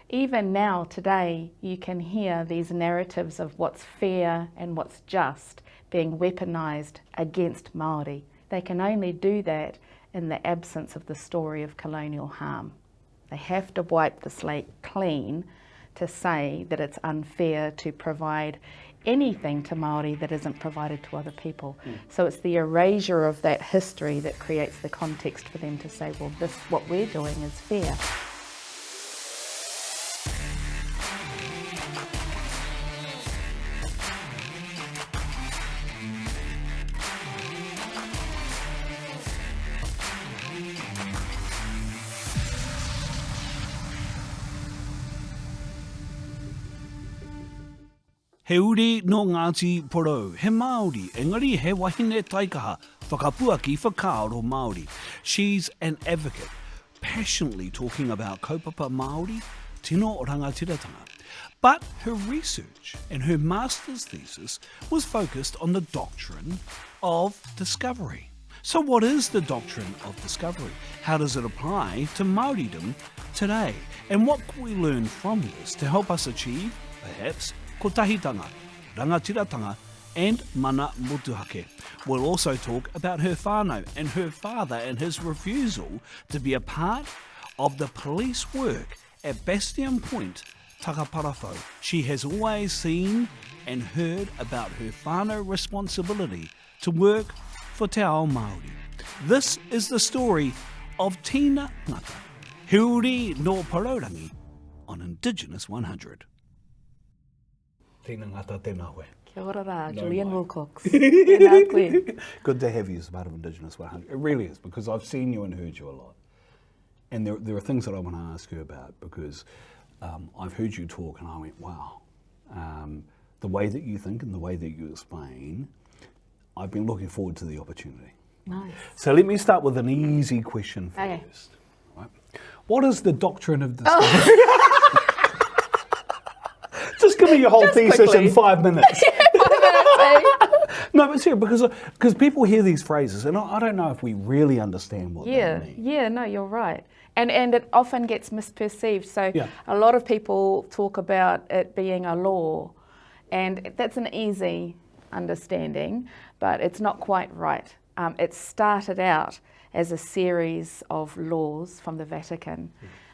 even now, today, you can hear these narratives of what's fair and what's just being weaponised against Māori. They can only do that in the absence of the story of colonial harm. They have to wipe the slate clean to say that it's unfair to provide anything to Māori that isn't provided to other people. So it's the erasure of that history that creates the context for them to say, well, this, what we're doing is fair. He uri no Ngāti Porou, he Māori, engari he wahine taikaha, whakapuaki whakaaro Māori. She's an advocate, passionately talking about kaupapa Māori, tino rangatiratanga. But her research and her master's thesis was focused on the doctrine of discovery. So what is the doctrine of discovery? How does it apply to Māoridom today? And what can we learn from this to help us achieve, perhaps, kotahitanga, rangatiratanga, and mana motuhake? We'll also talk about her whānau and her father and his refusal to be a part of the police work at Bastion Point, Takaparafo. She has always seen and heard about her whānau responsibility to work for Te Ao Māori. This is the story of Tina Ngata, he uri no Paraurangi, on Indigenous 100. Tina Ngata, tēnā koe. Kia ora rā, Julian Wilcox. Good to have you as part of Indigenous 100. It really is, because I've seen you and heard you a lot. And there are things that I want to ask you about, because I've heard you talk and I went, wow. The way that you think and the way that you explain, I've been looking forward to the opportunity. Nice. So let me start with an easy question first. Right? What is the doctrine of discovery? Oh. Just give me your whole thesis quickly. In 5 minutes. 5 minutes, eh? No, but seriously, because people hear these phrases and I don't know if we really understand what they mean. Yeah, no, you're right. And it often gets misperceived. So Yeah. a lot of people talk about it being a law, and that's an easy understanding, but it's not quite right. It started out as a series of laws from the Vatican,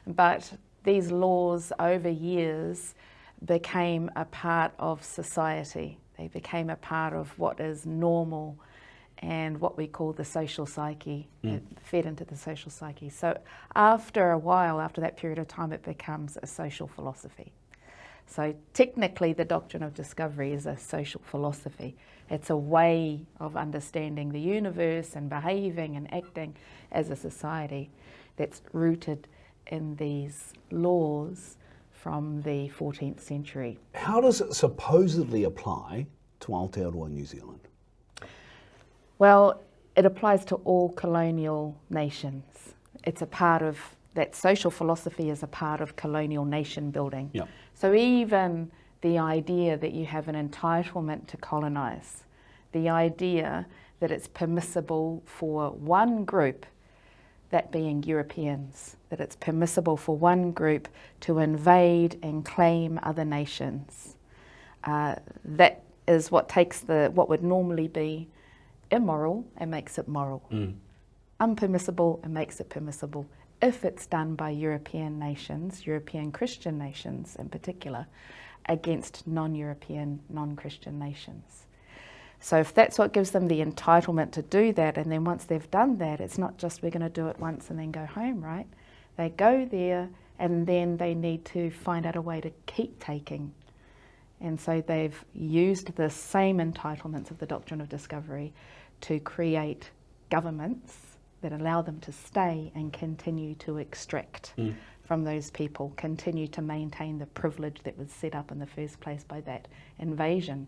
but these laws over years became a part of society. They became a part of what is normal and what we call the social psyche. It fed into the social psyche. So after a while, after that period of time, it becomes a social philosophy. So technically the doctrine of discovery is a social philosophy. It's a way of understanding the universe and behaving and acting as a society that's rooted in these laws from the 14th century. How does it supposedly apply to Aotearoa, New Zealand? Well, it applies to all colonial nations. It's a part of, that social philosophy is a part of colonial nation building. Yeah. So even the idea that you have an entitlement to colonise, the idea that it's permissible for one group, that being Europeans, that it's permissible for one group to invade and claim other nations. That is what takes what would normally be immoral and makes it moral. Unpermissible and makes it permissible if it's done by European nations, European Christian nations in particular, against non-European, non-Christian nations. So if that's what gives them the entitlement to do that, and then once they've done that, it's not just we're going to do it once and then go home, right? They go there and then they need to find out a way to keep taking. And so they've used the same entitlements of the doctrine of discovery to create governments that allow them to stay and continue to extract from those people, continue to maintain the privilege that was set up in the first place by that invasion.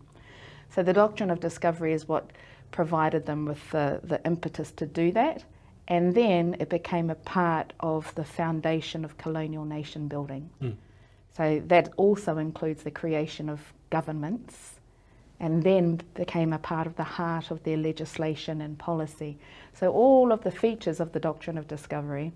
So the doctrine of discovery is what provided them with the impetus to do that, and then it became a part of the foundation of colonial nation building. So that also includes the creation of governments, and then became a part of the heart of their legislation and policy. So all of the features of the doctrine of discovery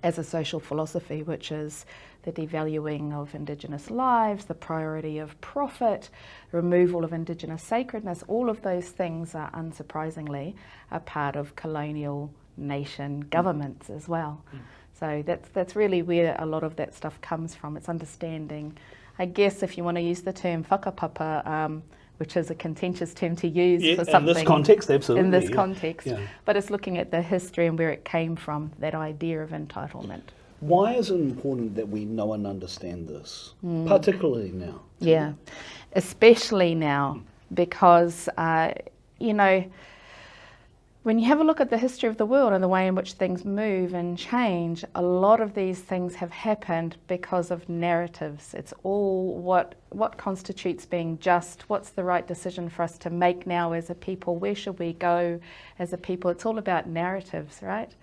as a social philosophy, which is the devaluing of Indigenous lives, the priority of profit, removal of Indigenous sacredness. All of those things are, unsurprisingly, a part of colonial nation governments as well. So that's really where a lot of that stuff comes from. It's understanding, I guess, if you want to use the term whakapapa, which is a contentious term to use for something. In this context, absolutely. In this context. Yeah. But it's looking at the history and where it came from, that idea of entitlement. Why is it important that we know and understand this, particularly now? Yeah, especially now, because, when you have a look at the history of the world and the way in which things move and change, a lot of these things have happened because of narratives. It's all what constitutes being just, what's the right decision for us to make now as a people, where should we go as a people. It's all about narratives, right?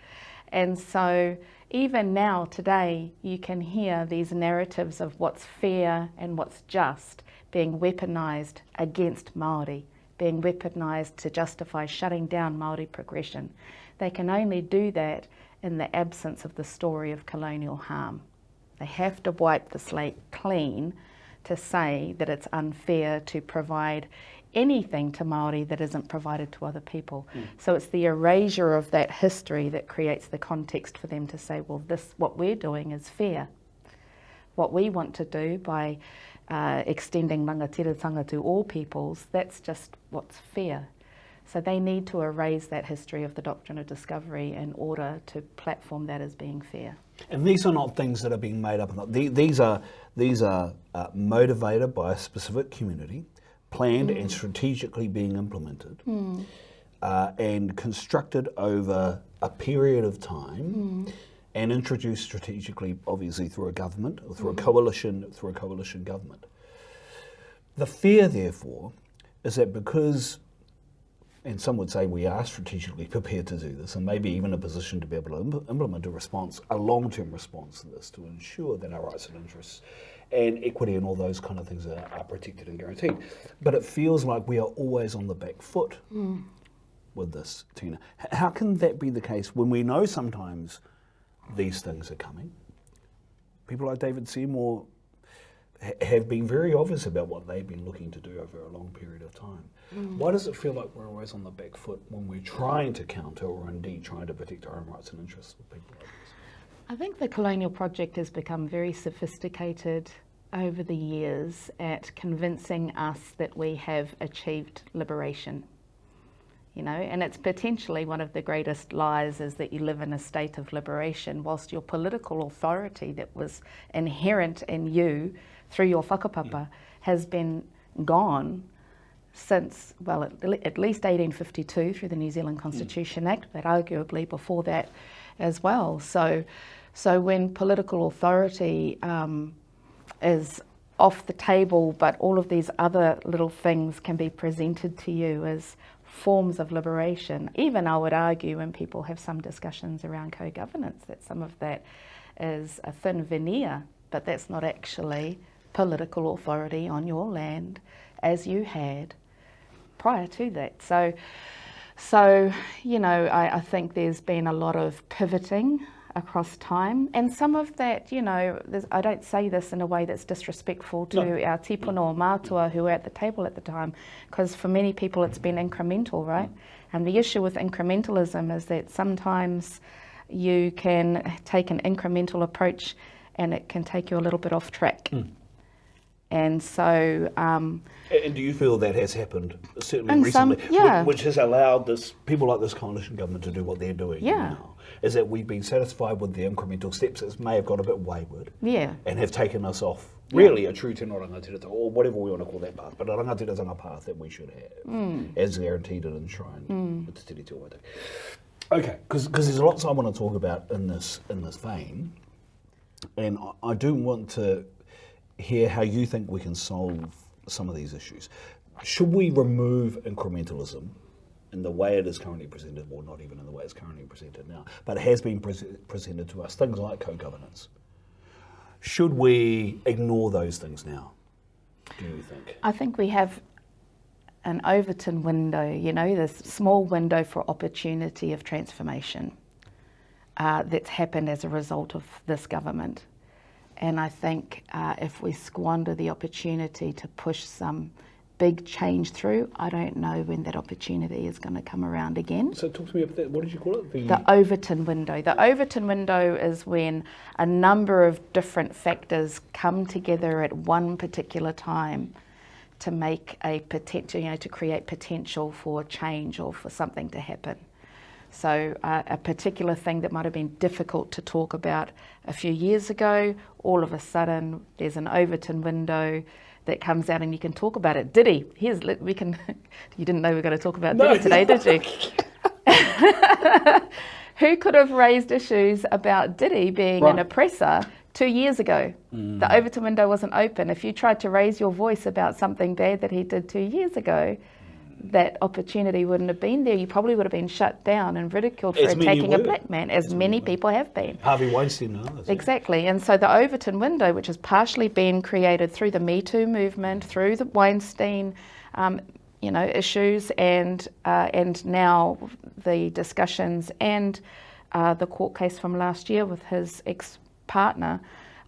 And so even now, today, you can hear these narratives of what's fair and what's just being weaponised against Māori, being weaponised to justify shutting down Māori progression. They can only do that in the absence of the story of colonial harm. They have to wipe the slate clean to say that it's unfair to provide anything to Māori that isn't provided to other people. So it's the erasure of that history that creates the context for them to say, well, this, what we're doing is fair. What we want to do by extending rangatiratanga to all peoples, that's just what's fair. So they need to erase that history of the doctrine of discovery in order to platform that as being fair. And these are not things that are being made up. These are motivated by a specific community, planned and strategically being implemented, and constructed over a period of time, and introduced strategically, obviously through a government or through a coalition government. The fear, therefore, is that because, and some would say we are strategically prepared to do this, and maybe even in a position to be able to implement a response, a long-term response to this, to ensure that our rights and interests and equity and all those kind of things are protected and guaranteed. But it feels like we are always on the back foot with this, Tina. How can that be the case when we know sometimes these things are coming? People like David Seymour have been very obvious about what they've been looking to do over a long period of time. Why does it feel like we're always on the back foot when we're trying to counter or indeed trying to protect our own rights and interests with people like this? I think the colonial project has become very sophisticated over the years at convincing us that we have achieved liberation. And it's potentially one of the greatest lies is that you live in a state of liberation whilst your political authority that was inherent in you through your whakapapa has been gone since, well, at least 1852 through the New Zealand Constitution Act, but arguably before that as well. So when political authority is off the table, but all of these other little things can be presented to you as forms of liberation. Even I would argue when people have some discussions around co-governance that some of that is a thin veneer, but that's not actually political authority on your land as you had prior to that. So I think there's been a lot of pivoting across time, and some of that, I don't say this in a way that's disrespectful to our tipuna or mātua who were at the table at the time, because for many people it's been incremental, right? And the issue with incrementalism is that sometimes you can take an incremental approach and it can take you a little bit off track. And so... and do you feel that has happened, certainly recently, which has allowed people like this coalition government to do what they're doing now? Is that we've been satisfied with the incremental steps that may have got a bit wayward and have taken us off really a true tino rangatira, or whatever we want to call that path, but a rangatiratanga path that we should have, as guaranteed and enshrined with Te Tiriti o Waitangi. Okay, because there's lots I want to talk about in this vein, and I do want to hear how you think we can solve some of these issues. Should we remove incrementalism in the way it is currently presented, or not even in the way it's currently presented now, but it has been presented to us, things like co-governance? Should we ignore those things now, do you think? I think we have an Overton window, this small window for opportunity of transformation. that's happened as a result of this government. And I think if we squander the opportunity to push some big change through, I don't know when that opportunity is going to come around again. So talk to me about that. What did you call it? The Overton Window. The Overton Window is when a number of different factors come together at one particular time to make a potential, to create potential for change or for something to happen. So a particular thing that might have been difficult to talk about a few years ago, all of a sudden there's an Overton Window that comes out and you can talk about it. Diddy, you didn't know we were going to talk about Diddy today, did you? Who could have raised issues about Diddy being an oppressor 2 years ago? The Overton Window wasn't open. If you tried to raise your voice about something bad that he did 2 years ago, that opportunity wouldn't have been there. You probably would have been shut down and ridiculed for attacking a black man, as many people have been. Harvey Weinstein and others. Exactly. And so the Overton Window, which has partially been created through the Me Too movement, through the Weinstein issues, and now the discussions and the court case from last year with his ex-partner,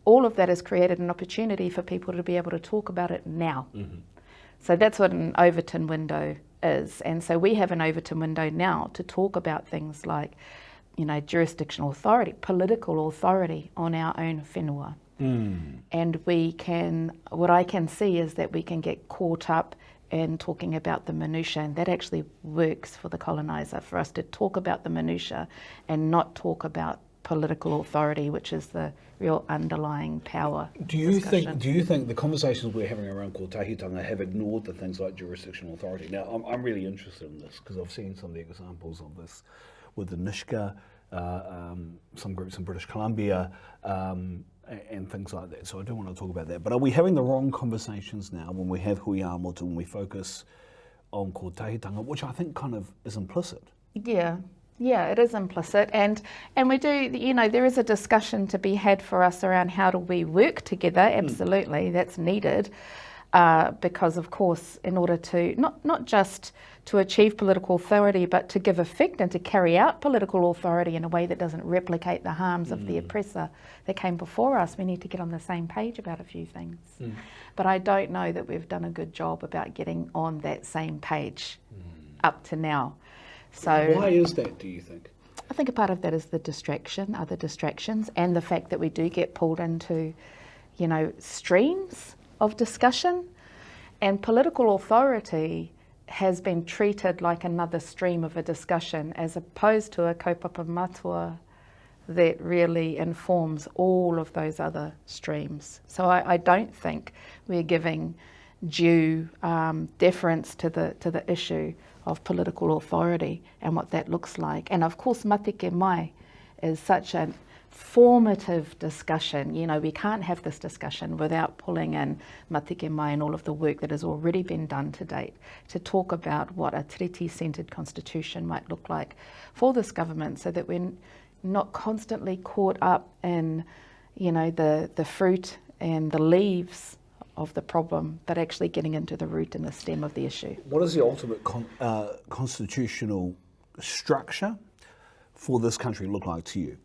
all of that has created an opportunity for people to be able to talk about it now. So that's what an Overton Window is. And so we have an Overton Window now to talk about things like, jurisdictional authority, political authority on our own whenua. And what I can see is that we can get caught up in talking about the minutiae, and that actually works for the coloniser, for us to talk about the minutiae and not talk about political authority, which is the real underlying power. Do you think the conversations we're having around kōrero have ignored the things like jurisdictional authority? Now, I'm really interested in this because I've seen some of the examples of this with the Nishka, some groups in British Columbia, and things like that. So I do want to talk about that. But are we having the wrong conversations now when we have hui āmotu, when we focus on kōrero, which I think kind of is implicit? Yeah, it is implicit, and we do, there is a discussion to be had for us around how do we work together. Absolutely, that's needed, because of course, in order to, not just to achieve political authority, but to give effect and to carry out political authority in a way that doesn't replicate the harms of the oppressor that came before us, we need to get on the same page about a few things. But I don't know that we've done a good job about getting on that same page up to now. So why is that, do you think? I think a part of that is the other distractions, and the fact that we do get pulled into, streams of discussion. And political authority has been treated like another stream of a discussion, as opposed to a kaupapa matua that really informs all of those other streams. So I don't think we're giving due deference to the issue of political authority and what that looks like. And of course, matike mai is such a formative discussion. We can't have this discussion without pulling in matike mai and all of the work that has already been done to date to talk about what a treaty-centred constitution might look like for this government, so that we're not constantly caught up in, the fruit and the leaves of the problem, but actually getting into the root and the stem of the issue. What does the ultimate constitutional structure for this country look like to you?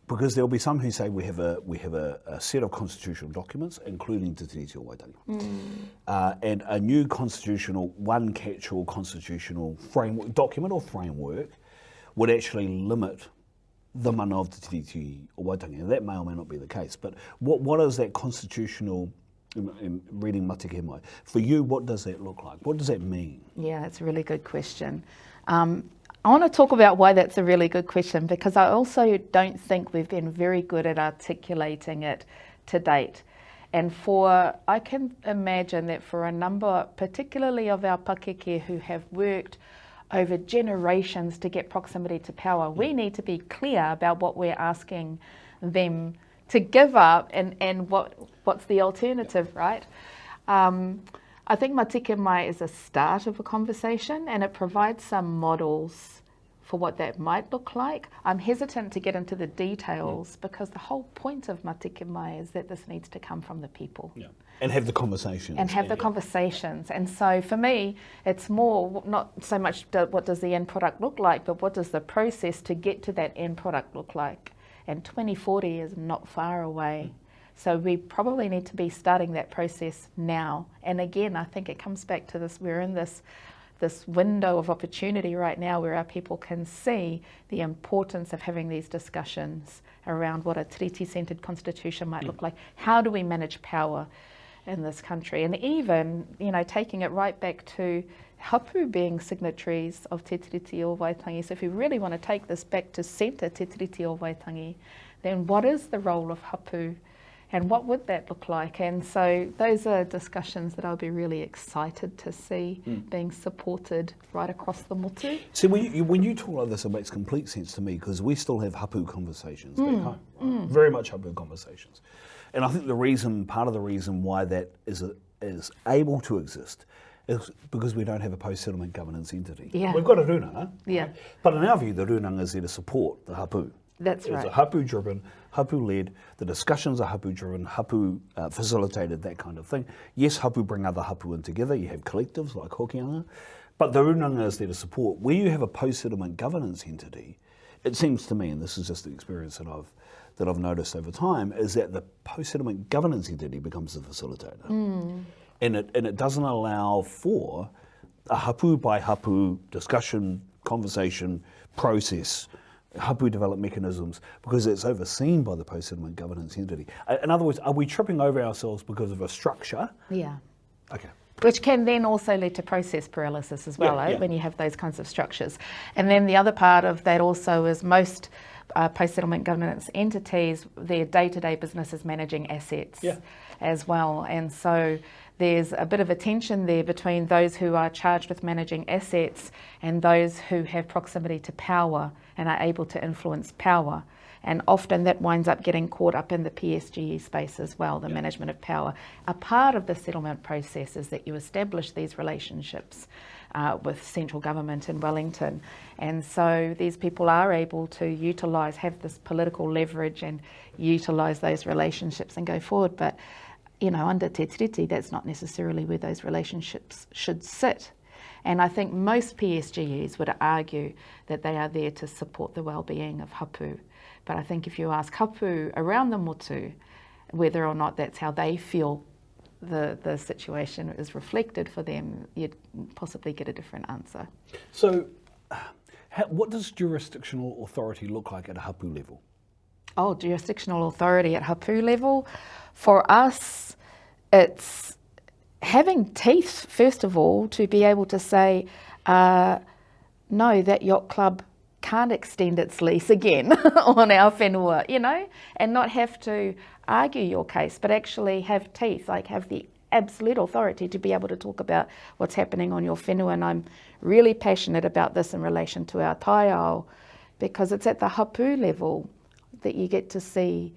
Because there'll be some who say we have a set of constitutional documents, including Te Tiriti o Waitangi, and a new one catch-all constitutional document or framework would actually limit the mana of Te Tiriti o Waitangi. And that may or may not be the case. But what is that constitutional? In reading matike mai, for you, what does that look like? What does that mean? Yeah, it's a really good question. I want to talk about why that's a really good question, because I also don't think we've been very good at articulating it to date. And I can imagine that for a number, particularly of our pakeke who have worked over generations to get proximity to power, we need to be clear about what we're asking them to give up and what's the alternative, right? I think matike mai is a start of a conversation, and it provides some models for what that might look like. I'm hesitant to get into the details because the whole point of matike mai is that this needs to come from the people. Yeah. And have the conversations. Conversations. And so for me, it's more not so much what does the end product look like, but what does the process to get to that end product look like? and 2040 is not far away. So we probably need to be starting that process now. And again, I think it comes back to this, we're in this window of opportunity right now where our people can see the importance of having these discussions around what a treaty-centred constitution might look like. How do we manage power in this country? And even, taking it right back to hapū being signatories of Te Tiriti o Waitangi. So if we really want to take this back to centre Te Tiriti o Waitangi, then what is the role of hapū? And what would that look like? And so those are discussions that I'll be really excited to see being supported right across the motu. See, when you talk like this, it makes complete sense to me, because we still have hapū conversations back home, right? Very much hapū conversations. And I think part of the reason why that is able to exist is because we don't have a post-settlement governance entity. Yeah. We've got a runanga, Yeah. right? But in our view, the runanga is there to support the hapū. That's right. It's a hapū-driven, hapū-led, the discussions are hapū-driven, hapū-facilitated, that kind of thing. Yes, hapū bring other hapū in together, you have collectives like Hokianga, but the runanga is there to support. Where you have a post-settlement governance entity, it seems to me, and this is just the experience that I've noticed over time, is that the post-settlement governance entity becomes the facilitator. And it doesn't allow for a hapū by hapū discussion, conversation, process, hapū develop mechanisms, because it's overseen by the post-settlement governance entity. In other words, are we tripping over ourselves because of a structure? Yeah. Okay. Which can then also lead to process paralysis as well, when you have those kinds of structures. And then the other part of that also is most post-settlement governance entities, their day-to-day business is managing assets as well. And so there's a bit of a tension there between those who are charged with managing assets and those who have proximity to power and are able to influence power. And often that winds up getting caught up in the PSGE space as well, the management of power. A part of the settlement process is that you establish these relationships with central government in Wellington. And so these people are able to have this political leverage and utilise those relationships and go forward. But under Te Tiriti, that's not necessarily where those relationships should sit. And I think most PSGEs would argue that they are there to support the well-being of hapū. But I think if you ask hapū around the motu whether or not that's how they feel the situation is reflected for them, you'd possibly get a different answer. So what does jurisdictional authority look like at a hapū level? Oh, jurisdictional authority at hapū level? For us, it's having teeth, first of all, to be able to say, no, that yacht club can't extend its lease again on our whenua, and not have to argue your case, but actually have teeth, like have the absolute authority to be able to talk about what's happening on your whenua. And I'm really passionate about this in relation to our taiao, because it's at the hapū level that you get to see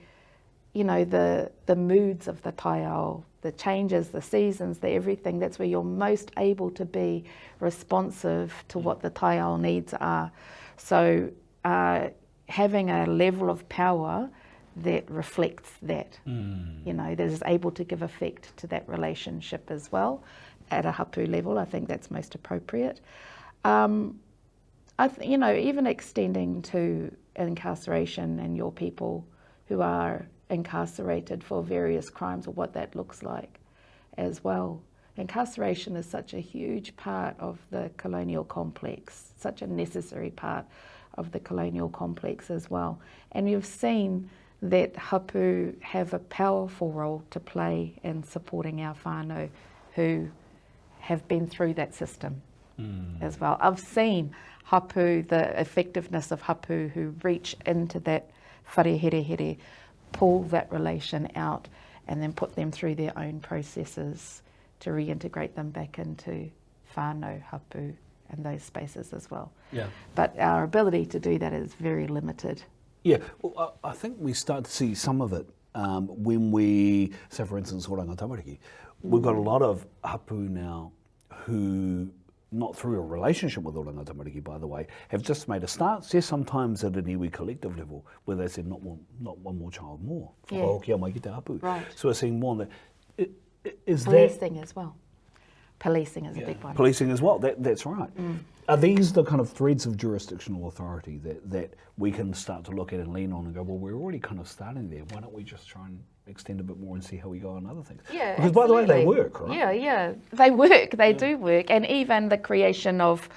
the moods of the taiao, the changes, the seasons, the everything. That's where you're most able to be responsive to what the taiao needs are. So having a level of power that reflects that, that is able to give effect to that relationship as well at a hapū level, I think that's most appropriate. Even extending to incarceration and your people who are incarcerated for various crimes, or what that looks like as well. Incarceration is such a huge part of the colonial complex, such a necessary part of the colonial complex as well. And you've seen that hapū have a powerful role to play in supporting our whānau who have been through that system as well. I've seen hapū, the effectiveness of hapū who reach into that wharehere, pull that relation out and then put them through their own processes to reintegrate them back into whānau, hapū, and those spaces as well. Yeah. But our ability to do that is very limited. Yeah, well, I think we start to see some of it when we, say for instance, Oranga Tamariki, we've got a lot of hapū now who, not through a relationship with Oranga Tamariki, by the way, have just made a start, yes, sometimes at an iwi collective level, where they said not one more child more. Yeah. Kia mai ki te hapū. Right. So we're seeing more on that. Is Policing as well. Policing is a big one. Policing as well, that's right. Are these the kind of threads of jurisdictional authority that we can start to look at and lean on and go, well, we're already kind of starting there, why don't we just try and extend a bit more and see how we go on other things? Yeah, because by the way, they work, right? Yeah, they work, they do work. And even the creation of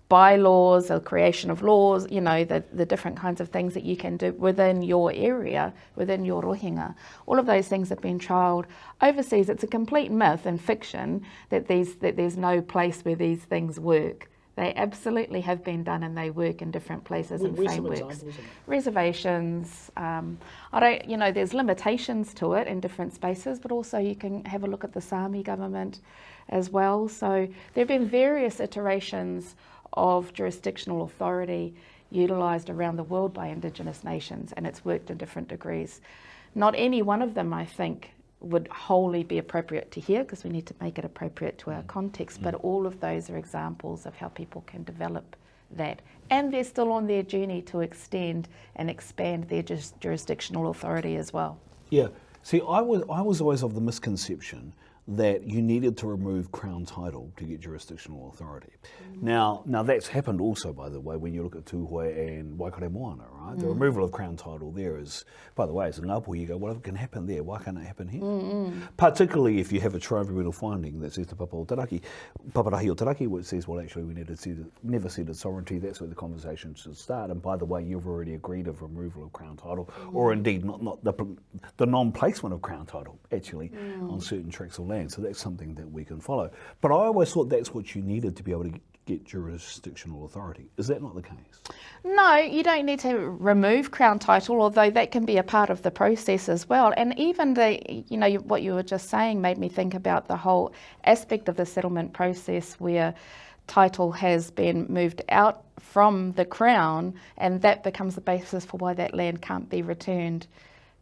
bylaws, the creation of laws, you know, the different kinds of things that you can do within your area, within your rohinga. All of those things have been trialled overseas. It's a complete myth and fiction that there's no place where these things work. They absolutely have been done, and they work in different places and frameworks. Reservations. There's limitations to it in different spaces, but also you can have a look at the Sami government as well. So there have been various iterations of jurisdictional authority utilised around the world by Indigenous nations, and it's worked in different degrees. Not any one of them, I think, would wholly be appropriate to here, because we need to make it appropriate to our context, but all of those are examples of how people can develop that. And they're still on their journey to extend and expand their jurisdictional authority as well. Yeah. See, I was always of the misconception that you needed to remove Crown title to get jurisdictional authority. Now that's happened also, by the way, when you look at Tūhoe and Waikato Moana, right? The removal of Crown title there is, by the way, as an Ngāpuhi, you go, well, if it can happen there, why can't it happen here? Particularly if you have a tribunal finding that says to Paparahi o Taraki, which says, well, actually, we never ceded sovereignty, that's where the conversation should start. And by the way, you've already agreed of removal of Crown title, or indeed not the non-placement of Crown title, actually, on certain tracts of land. So that's something that we can follow. But I always thought that's what you needed to be able to get jurisdictional authority. Is that not the case? No, you don't need to remove Crown title, although that can be a part of the process as well. And even what you were just saying made me think about the whole aspect of the settlement process where title has been moved out from the Crown, and that becomes the basis for why that land can't be returned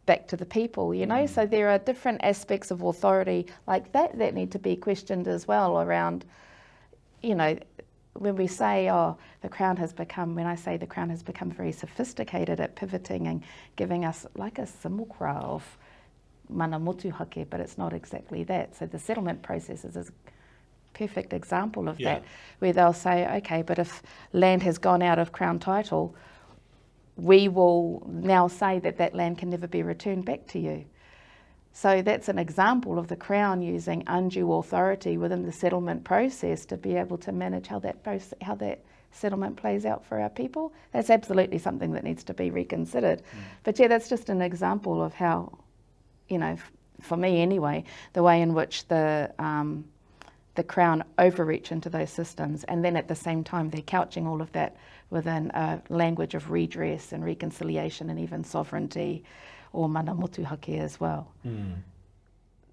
back to the people, you know. So there are different aspects of authority like that need to be questioned as well around, you know, when we say, the Crown has become very sophisticated at pivoting and giving us like a simulacra of mana motuhake, but it's not exactly that. So the settlement process is a perfect example of that, where they'll say, okay, but if land has gone out of Crown title, we will now say that land can never be returned back to you. So that's an example of the Crown using undue authority within the settlement process to be able to manage how that settlement plays out for our people. That's absolutely something that needs to be reconsidered. But yeah, that's just an example of how, you know, for me anyway, the way in which the Crown overreach into those systems, and then at the same time they're couching all of that within a language of redress and reconciliation and even sovereignty or mana motuhake as well.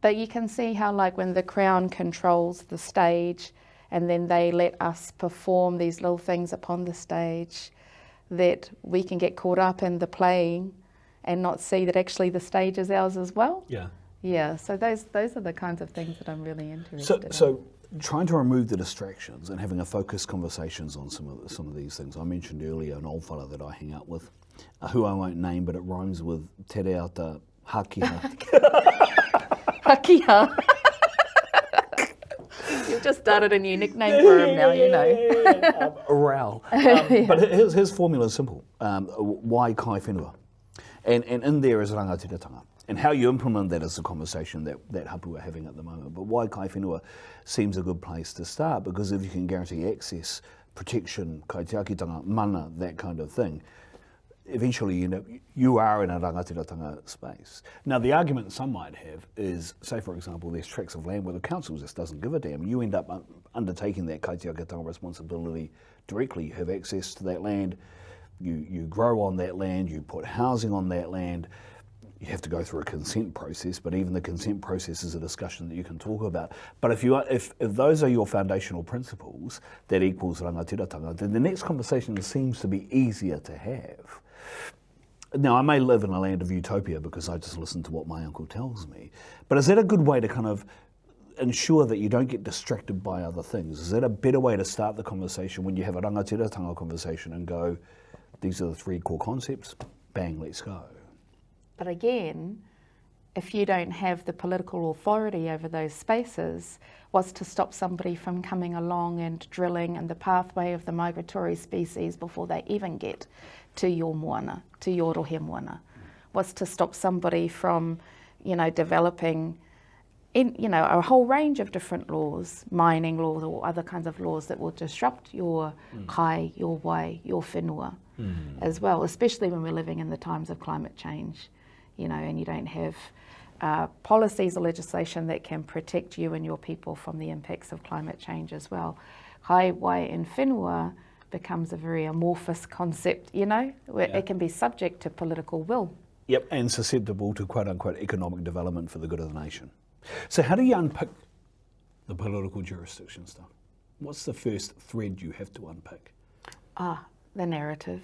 But you can see how, like, when the Crown controls the stage and then they let us perform these little things upon the stage, that we can get caught up in the playing and not see that actually the stage is ours as well. Yeah, so those are the kinds of things that I'm really interested in. So trying to remove the distractions and having a focused conversations on some of these things. I mentioned earlier an old fella that I hang out with, who I won't name, but it rhymes with te reata hakiha. Hakiha. You've just started a new nickname for him now, you know. Rao. But his formula is simple. Wai kai whenua. And in there is rangatiratanga. And how you implement that is a conversation that hapū are having at the moment. But wai kai whenua seems a good place to start, because if you can guarantee access, protection, kaitiakitanga, mana, that kind of thing, eventually, you know, you are in a rangatiratanga space. Now, the argument some might have is, say, for example, there's tracts of land where the council just doesn't give a damn. You end up undertaking that kaitiakitanga responsibility directly. You have access to that land, you grow on that land, you put housing on that land. You have to go through a consent process, but even the consent process is a discussion that you can talk about. But if those are your foundational principles, that equals rangatiratanga, then the next conversation seems to be easier to have. Now, I may live in a land of utopia because I just listen to what my uncle tells me, but is that a good way to kind of ensure that you don't get distracted by other things? Is that a better way to start the conversation when you have a rangatiratanga conversation and go, these are the three core concepts, bang, let's go? But again, if you don't have the political authority over those spaces, what's to stop somebody from coming along and drilling in the pathway of the migratory species before they even get to your moana, to your rohe moana? What's to stop somebody from, developing a whole range of different laws, mining laws or other kinds of laws that will disrupt your kai, your wai, your whenua as well, especially when we're living in the times of climate change, and you don't have policies or legislation that can protect you and your people from the impacts of climate change as well. Kai, wai and whenua becomes a very amorphous concept, where it can be subject to political will. Yep, and susceptible to quote-unquote economic development for the good of the nation. So how do you unpick the political jurisdiction stuff? What's the first thread you have to unpick? The narrative.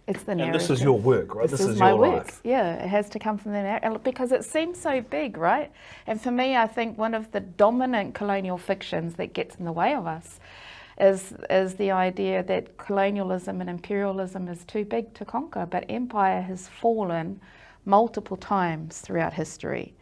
It's the narrative. And this is your work, right? This is my your work. Life. Yeah, it has to come from the narrative because it seems so big, right? And for me, I think one of the dominant colonial fictions that gets in the way of us is the idea that colonialism and imperialism is too big to conquer, but empire has fallen multiple times throughout history.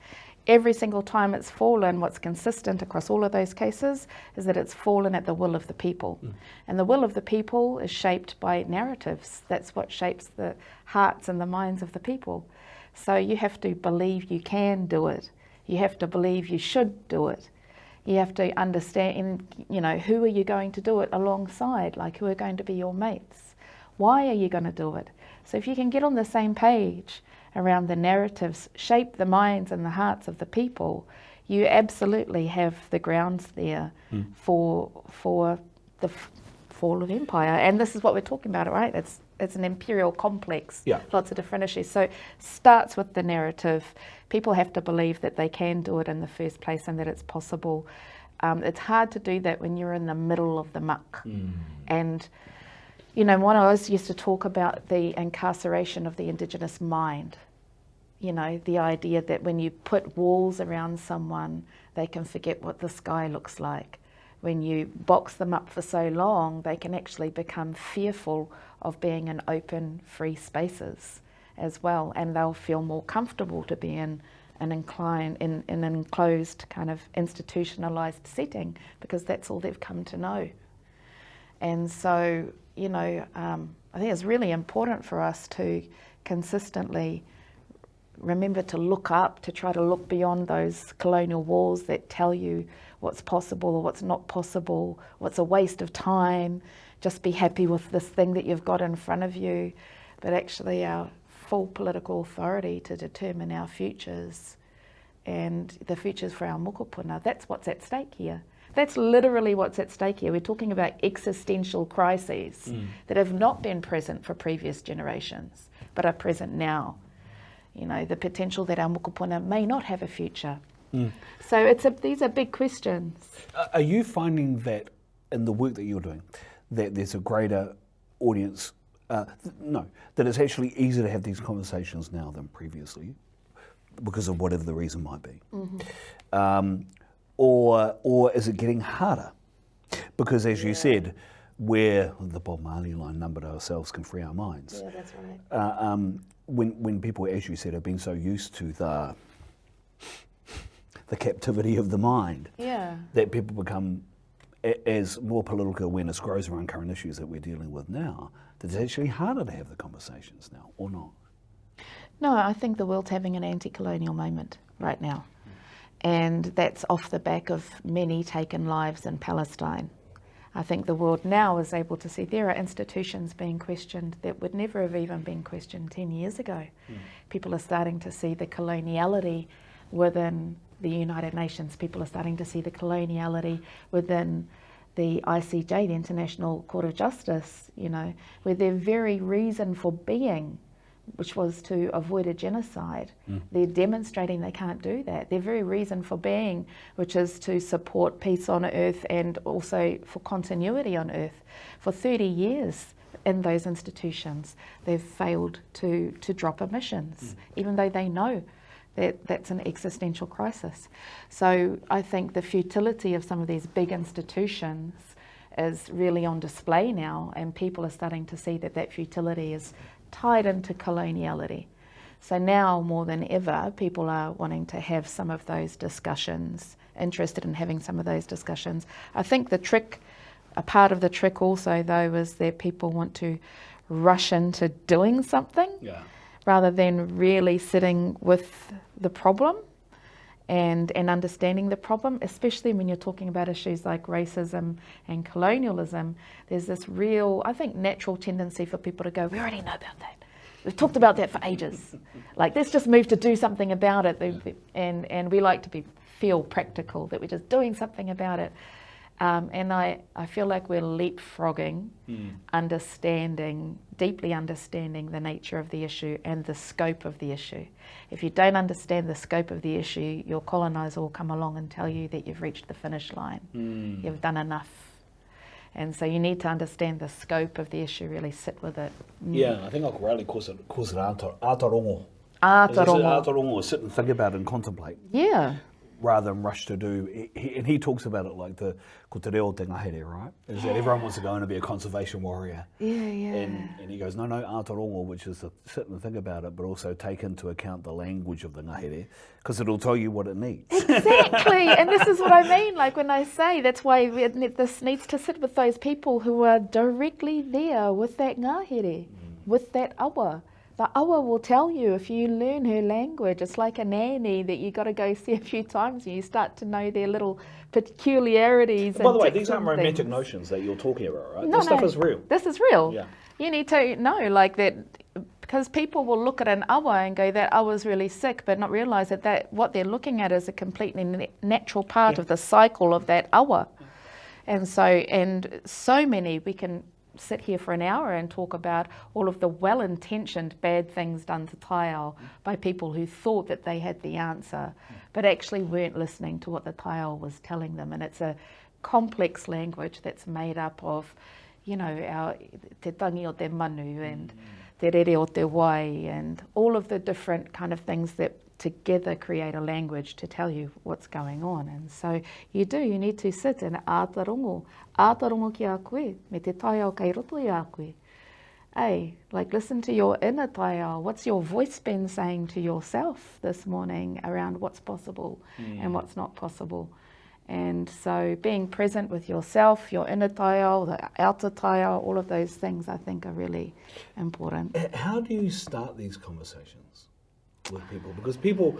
Every single time it's fallen, what's consistent across all of those cases is that it's fallen at the will of the people. And the will of the people is shaped by narratives. That's what shapes the hearts and the minds of the people. So you have to believe you can do it. You have to believe you should do it. You have to understand, who are you going to do it alongside? Like, who are going to be your mates? Why are you going to do it? So if you can get on the same page around the narratives, shape the minds and the hearts of the people, you absolutely have the grounds there for the fall of empire. And this is what we're talking about, right? It's an imperial complex, lots of different issues. So it starts with the narrative. People have to believe that they can do it in the first place and that it's possible. It's hard to do that when you're in the middle of the muck. And one of us used to talk about the incarceration of the Indigenous mind. The idea that when you put walls around someone, they can forget what the sky looks like. When you box them up for so long, they can actually become fearful of being in open, free spaces as well, and they'll feel more comfortable to be in an enclosed kind of institutionalized setting because that's all they've come to know. And so, I think it's really important for us to consistently remember to look up, to try to look beyond those colonial walls that tell you what's possible or what's not possible, what's a waste of time, just be happy with this thing that you've got in front of you, but actually our full political authority to determine our futures and the futures for our mokopuna. That's what's at stake here. That's literally what's at stake here. We're talking about existential crises that have not been present for previous generations, but are present now. The potential that our mokopuna may not have a future. So these are big questions. Are you finding that in the work that you're doing, that there's a greater audience, that it's actually easier to have these conversations now than previously, because of whatever the reason might be? Or is it getting harder? Because as you said, we're the Bob Marley line, number to ourselves can free our minds. Yeah, that's right. When people, as you said, have been so used to the captivity of the mind, that people become, as more political awareness grows around current issues that we're dealing with now, that it's actually harder to have the conversations now, or not? No, I think the world's having an anti-colonial moment right now. And that's off the back of many taken lives in Palestine. I think the world now is able to see there are institutions being questioned that would never have even been questioned 10 years ago. People are starting to see the coloniality within the United Nations. People are starting to see the coloniality within the ICJ, the International Court of Justice, where their very reason for being, which was to avoid a genocide. They're demonstrating they can't do that. Their very reason for being, which is to support peace on earth and also for continuity on earth. For 30 years in those institutions, they've failed to drop emissions, even though they know that that's an existential crisis. So I think the futility of some of these big institutions is really on display now, and people are starting to see that futility is tied into coloniality. So now more than ever, people are wanting to have some of those discussions, interested in having some of those discussions. I think a part of the trick also though is that people want to rush into doing something rather than really sitting with the problem and understanding the problem, especially when you're talking about issues like racism and colonialism. There's this real, I think, natural tendency for people to go, we already know about that. We've talked about that for ages. Like, let's just move to do something about it. And we like to feel practical, that we're just doing something about it. And I feel like we're leapfrogging, deeply understanding the nature of the issue and the scope of the issue. If you don't understand the scope of the issue, your coloniser will come along and tell you that you've reached the finish line. You've done enough. And so you need to understand the scope of the issue, really sit with it. Yeah, I think O'Reilly calls it Aotearoa. Aotearoa. Sit and think about it and contemplate. Yeah. Rather than rush to do, and he talks about it like the ko te reo te ngahere, right? Is that everyone wants to go in and be a conservation warrior. Yeah. And he goes, no, Aotearoa, which is to sit and think about it, but also take into account the language of the ngahere, because it'll tell you what it needs. Exactly, and this is what I mean, like when I say that's why this needs to sit with those people who are directly there with that ngahere, with that awa. The awa will tell you if you learn her language. It's like a nanny that you got to go see a few times and you start to know their little peculiarities. By the way, these aren't romantic notions that you're talking about, right? No, This stuff is real. This is real. Yeah. You need to know like that, because people will look at an awa and go, that awa's really sick, but not realise that what they're looking at is a completely natural part of the cycle of that awa. And so many, we can sit here for an hour and talk about all of the well-intentioned bad things done to taiao by people who thought that they had the answer, but actually weren't listening to what the taiao was telling them. And it's a complex language that's made up of, our te tangi o te manu and te rere o te wai and all of the different kind of things that together create a language to tell you what's going on. And so you need to sit and ātarongo ki a koe, me te taiao kei roto i a koe. Like listen to your inner taiao. What's your voice been saying to yourself this morning around what's possible and what's not possible? And so being present with yourself, your inner taiao, the outer taiao, all of those things I think are really important. How do you start these conversations with people? Because people,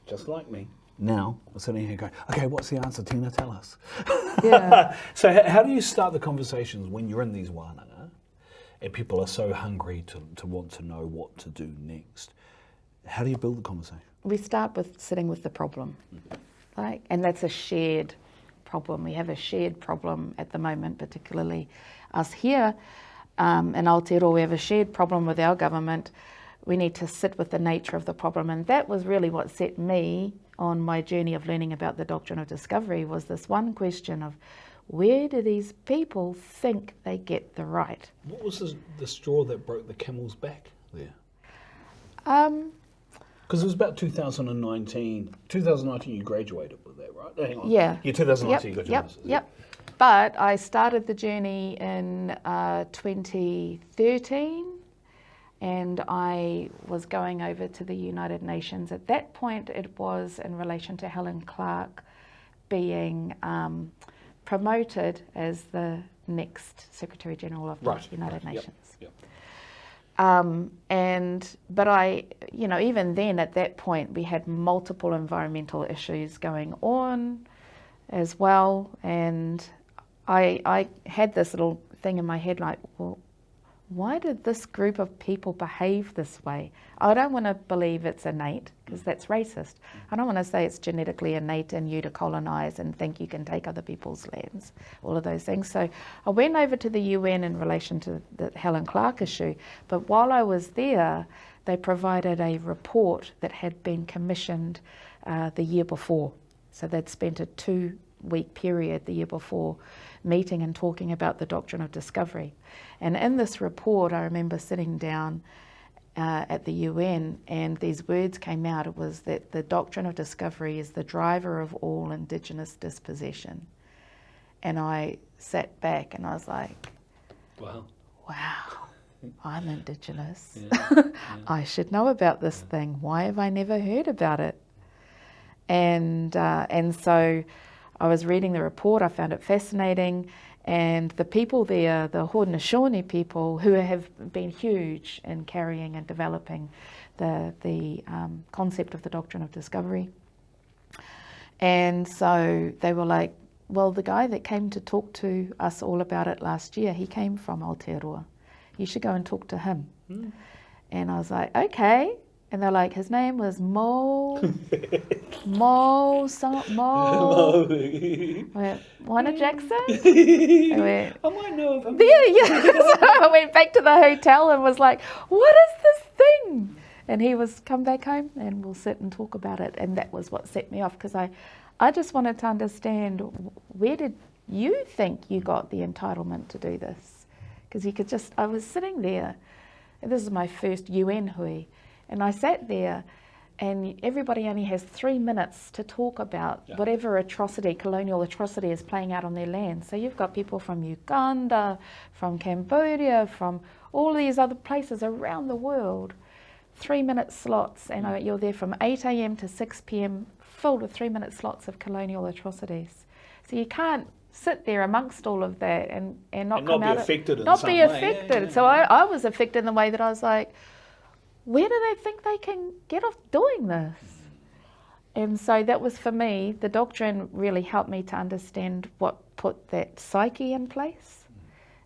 just like me, now are sitting here going, okay, what's the answer, Tina? Tell us. Yeah. So how do you start the conversations when you're in these wānanga and people are so hungry to want to know what to do next? How do you build the conversation? We start with sitting with the problem, and that's a shared problem. We have a shared problem at the moment, particularly us here in Aotearoa. We have a shared problem with our government. We need to sit with the nature of the problem, and that was really what set me on my journey of learning about the doctrine of discovery, was this one question of where do these people think they get the right? What was the straw that broke the camel's back there? Because it was about 2019 you graduated with that, right? Hang on. Yeah. 2019 you got your master's. Yep. But I started the journey in 2013. And I was going over to the United Nations. At that point, it was in relation to Helen Clark being promoted as the next Secretary General of the United Nations. Yep. But I, even then at that point, we had multiple environmental issues going on as well. And I had this little thing in my head like, well, why did this group of people behave this way? I don't want to believe it's innate, because that's racist. I don't want to say it's genetically innate in you to colonise and think you can take other people's lands, all of those things. So I went over to the UN in relation to the Helen Clark issue, but while I was there, they provided a report that had been commissioned the year before. So they'd spent a 2-week period the year before meeting and talking about the doctrine of discovery. And in this report, I remember sitting down at the UN and these words came out. It was that the doctrine of discovery is the driver of all Indigenous dispossession. And I sat back and I was like, wow. I'm Indigenous. Yeah. I should know about this thing. Why have I never heard about it? And so I was reading the report. I found it fascinating. And the people there, the Haudenosaunee people, who have been huge in carrying and developing the concept of the doctrine of discovery. And so they were like, well, the guy that came to talk to us all about it last year, he came from Aotearoa. You should go and talk to him. And I was like, okay. And they're like, his name was Mo. I went, Wana Jackson? I went, I might know of him. yeah. So I went back to the hotel and was like, what is this thing? And he was, come back home and we'll sit and talk about it. And that was what set me off, because I just wanted to understand, where did you think you got the entitlement to do this? Because you could just, I was sitting there, and this is my first UN hui, and I sat there, and everybody only has 3 minutes to talk about whatever atrocity, colonial atrocity, is playing out on their land. So you've got people from Uganda, from Cambodia, from all these other places around the world, 3-minute slots, and you're there from 8 a.m. to 6 p.m, filled with 3-minute slots of colonial atrocities. So you can't sit there amongst all of that and not come out affected in not some be way. affected. So I was affected in the way that I was like, where do they think they can get off doing this? And so that was, for me, the doctrine really helped me to understand what put that psyche in place.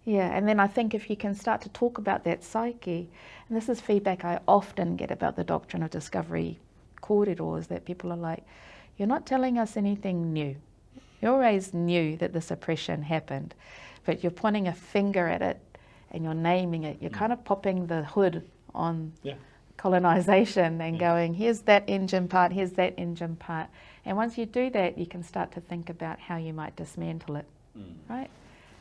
Yeah, and then I think if you can start to talk about that psyche, and this is feedback I often get about the doctrine of discovery kōrero, is that people are like, you're not telling us anything new. You always knew that this oppression happened, but you're pointing a finger at it and you're naming it. You're kind of popping the hood on colonisation and going, here's that engine part, here's that engine part. And once you do that, you can start to think about how you might dismantle it, right?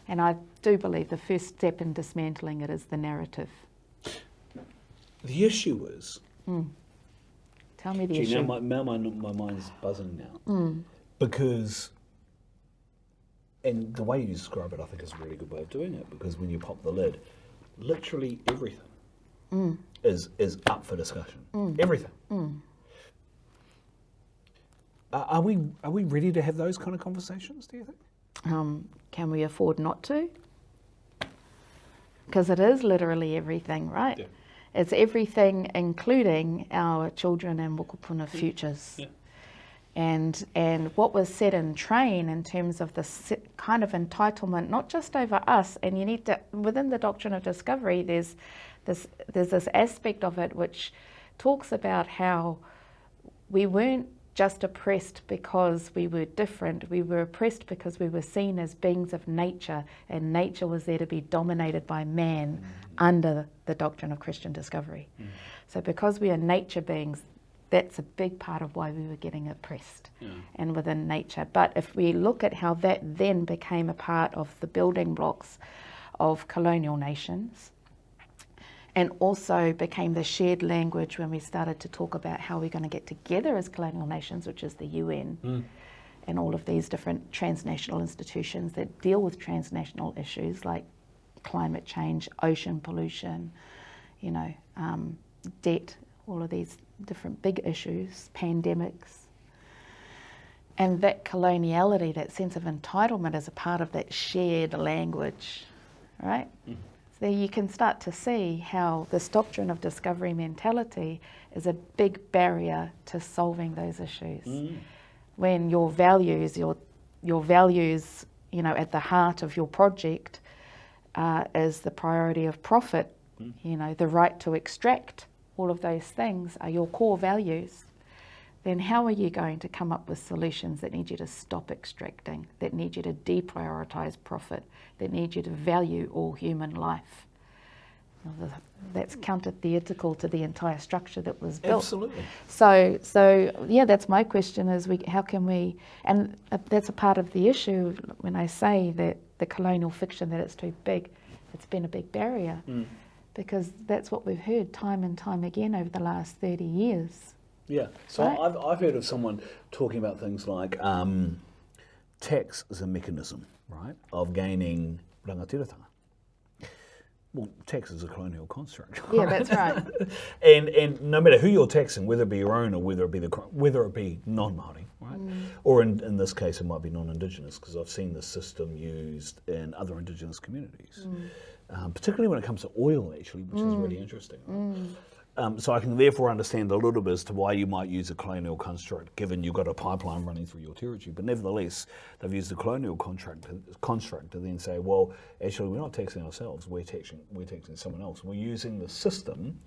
And I do believe the first step in dismantling it is the narrative. The issue is... Tell me the Gee, issue. now my mind's buzzing now. Because, and the way you describe it, I think is a really good way of doing it, because when you pop the lid, literally everything is up for discussion. Everything. Are we ready to have those kind of conversations, do you think? Can we afford not to? Because it is literally everything, right? Yeah. It's everything, including our children and mokopuna futures. Yeah. And what was set in train in terms of this kind of entitlement, not just over us, and you need to, within the doctrine of discovery, there's this aspect of it which talks about how we weren't just oppressed because we were different. We were oppressed because we were seen as beings of nature, and nature was there to be dominated by man under the doctrine of Christian discovery. So because we are nature beings, that's a big part of why we were getting oppressed and within nature. But if we look at how that then became a part of the building blocks of colonial nations, and also became the shared language when we started to talk about how we're going to get together as colonial nations, which is the UN, and all of these different transnational institutions that deal with transnational issues like climate change, ocean pollution, debt, all of these different big issues, pandemics. And that coloniality, that sense of entitlement, is a part of that shared language, right? So you can start to see how this doctrine of discovery mentality is a big barrier to solving those issues. When your values, at the heart of your project is the priority of profit, the right to extract, all of those things are your core values, then how are you going to come up with solutions that need you to stop extracting, that need you to deprioritise profit, that need you to value all human life? That's counter-theoretical to the entire structure that was built. Absolutely. So that's my question, is how can we, and that's a part of the issue when I say that the colonial fiction, that it's too big, it's been a big barrier, because that's what we've heard time and time again over the last 30 years. Yeah, so right? I've heard of someone talking about things like tax as a mechanism, right, of gaining rangatiratanga. Well, tax is a colonial construct. Right? Yeah, that's right. and no matter who you're taxing, whether it be your own or whether it be non-Māori, right? Or in this case, it might be non-Indigenous, because I've seen this system used in other Indigenous communities, particularly when it comes to oil, actually, which is really interesting. Right? So I can therefore understand a little bit as to why you might use a colonial construct, given you've got a pipeline running through your territory. But nevertheless, they've used the colonial construct to then say, well, actually, we're not taxing ourselves, we're taxing someone else. We're using the system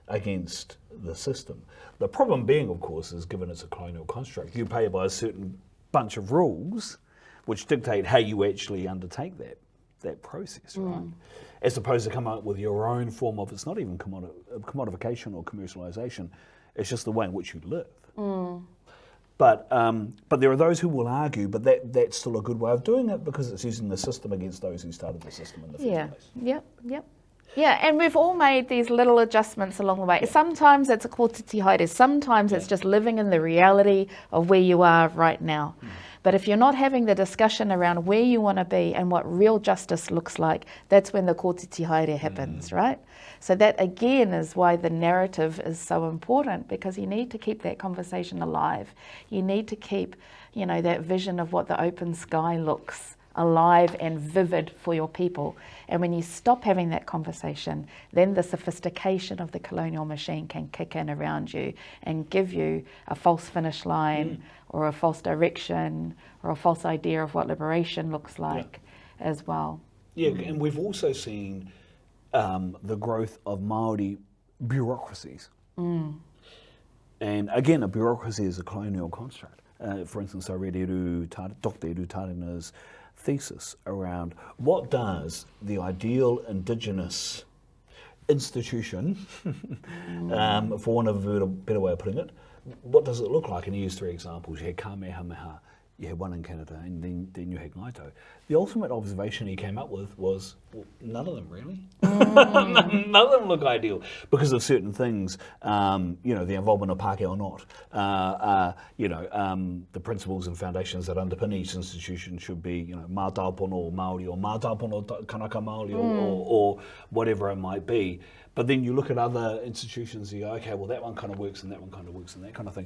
against the system. The problem being, of course, is given it's a colonial construct, you pay by a certain bunch of rules which dictate how you actually undertake that process, right? As opposed to come up with your own form of, it's not even commodification or commercialisation, it's just the way in which you live. But there are those who will argue, but that's still a good way of doing it, because it's using the system against those who started the system in the first place. Yep. Yeah, and we've all made these little adjustments along the way. Yeah. Sometimes it's a kōrero haere, sometimes it's just living in the reality of where you are right now. But if you're not having the discussion around where you want to be and what real justice looks like, that's when the kōrero haere happens, right? So that again is why the narrative is so important, because you need to keep that conversation alive. You need to keep, that vision of what the open sky looks alive and vivid for your people. And when you stop having that conversation, then the sophistication of the colonial machine can kick in around you and give you a false finish line or a false direction or a false idea of what liberation looks like as well. Yeah, and we've also seen the growth of Māori bureaucracies. And again, a bureaucracy is a colonial construct. For instance, I read Dr. Eru Tarina's thesis around what does the ideal Indigenous institution, for want of a better way of putting it, what does it look like? And he used 3 examples. You had Kamehameha, you had one in Canada, and then you had Ngaito. The ultimate observation he came up with was, well, none of them really. None of them look ideal because of certain things, the involvement of Pākehā or not. The principles and foundations that underpin each institution should be, mātāpono Māori or mātāpono kanaka Māori or whatever it might be. But then you look at other institutions and you go, okay, well, that one kind of works and that one kind of works and that kind of thing.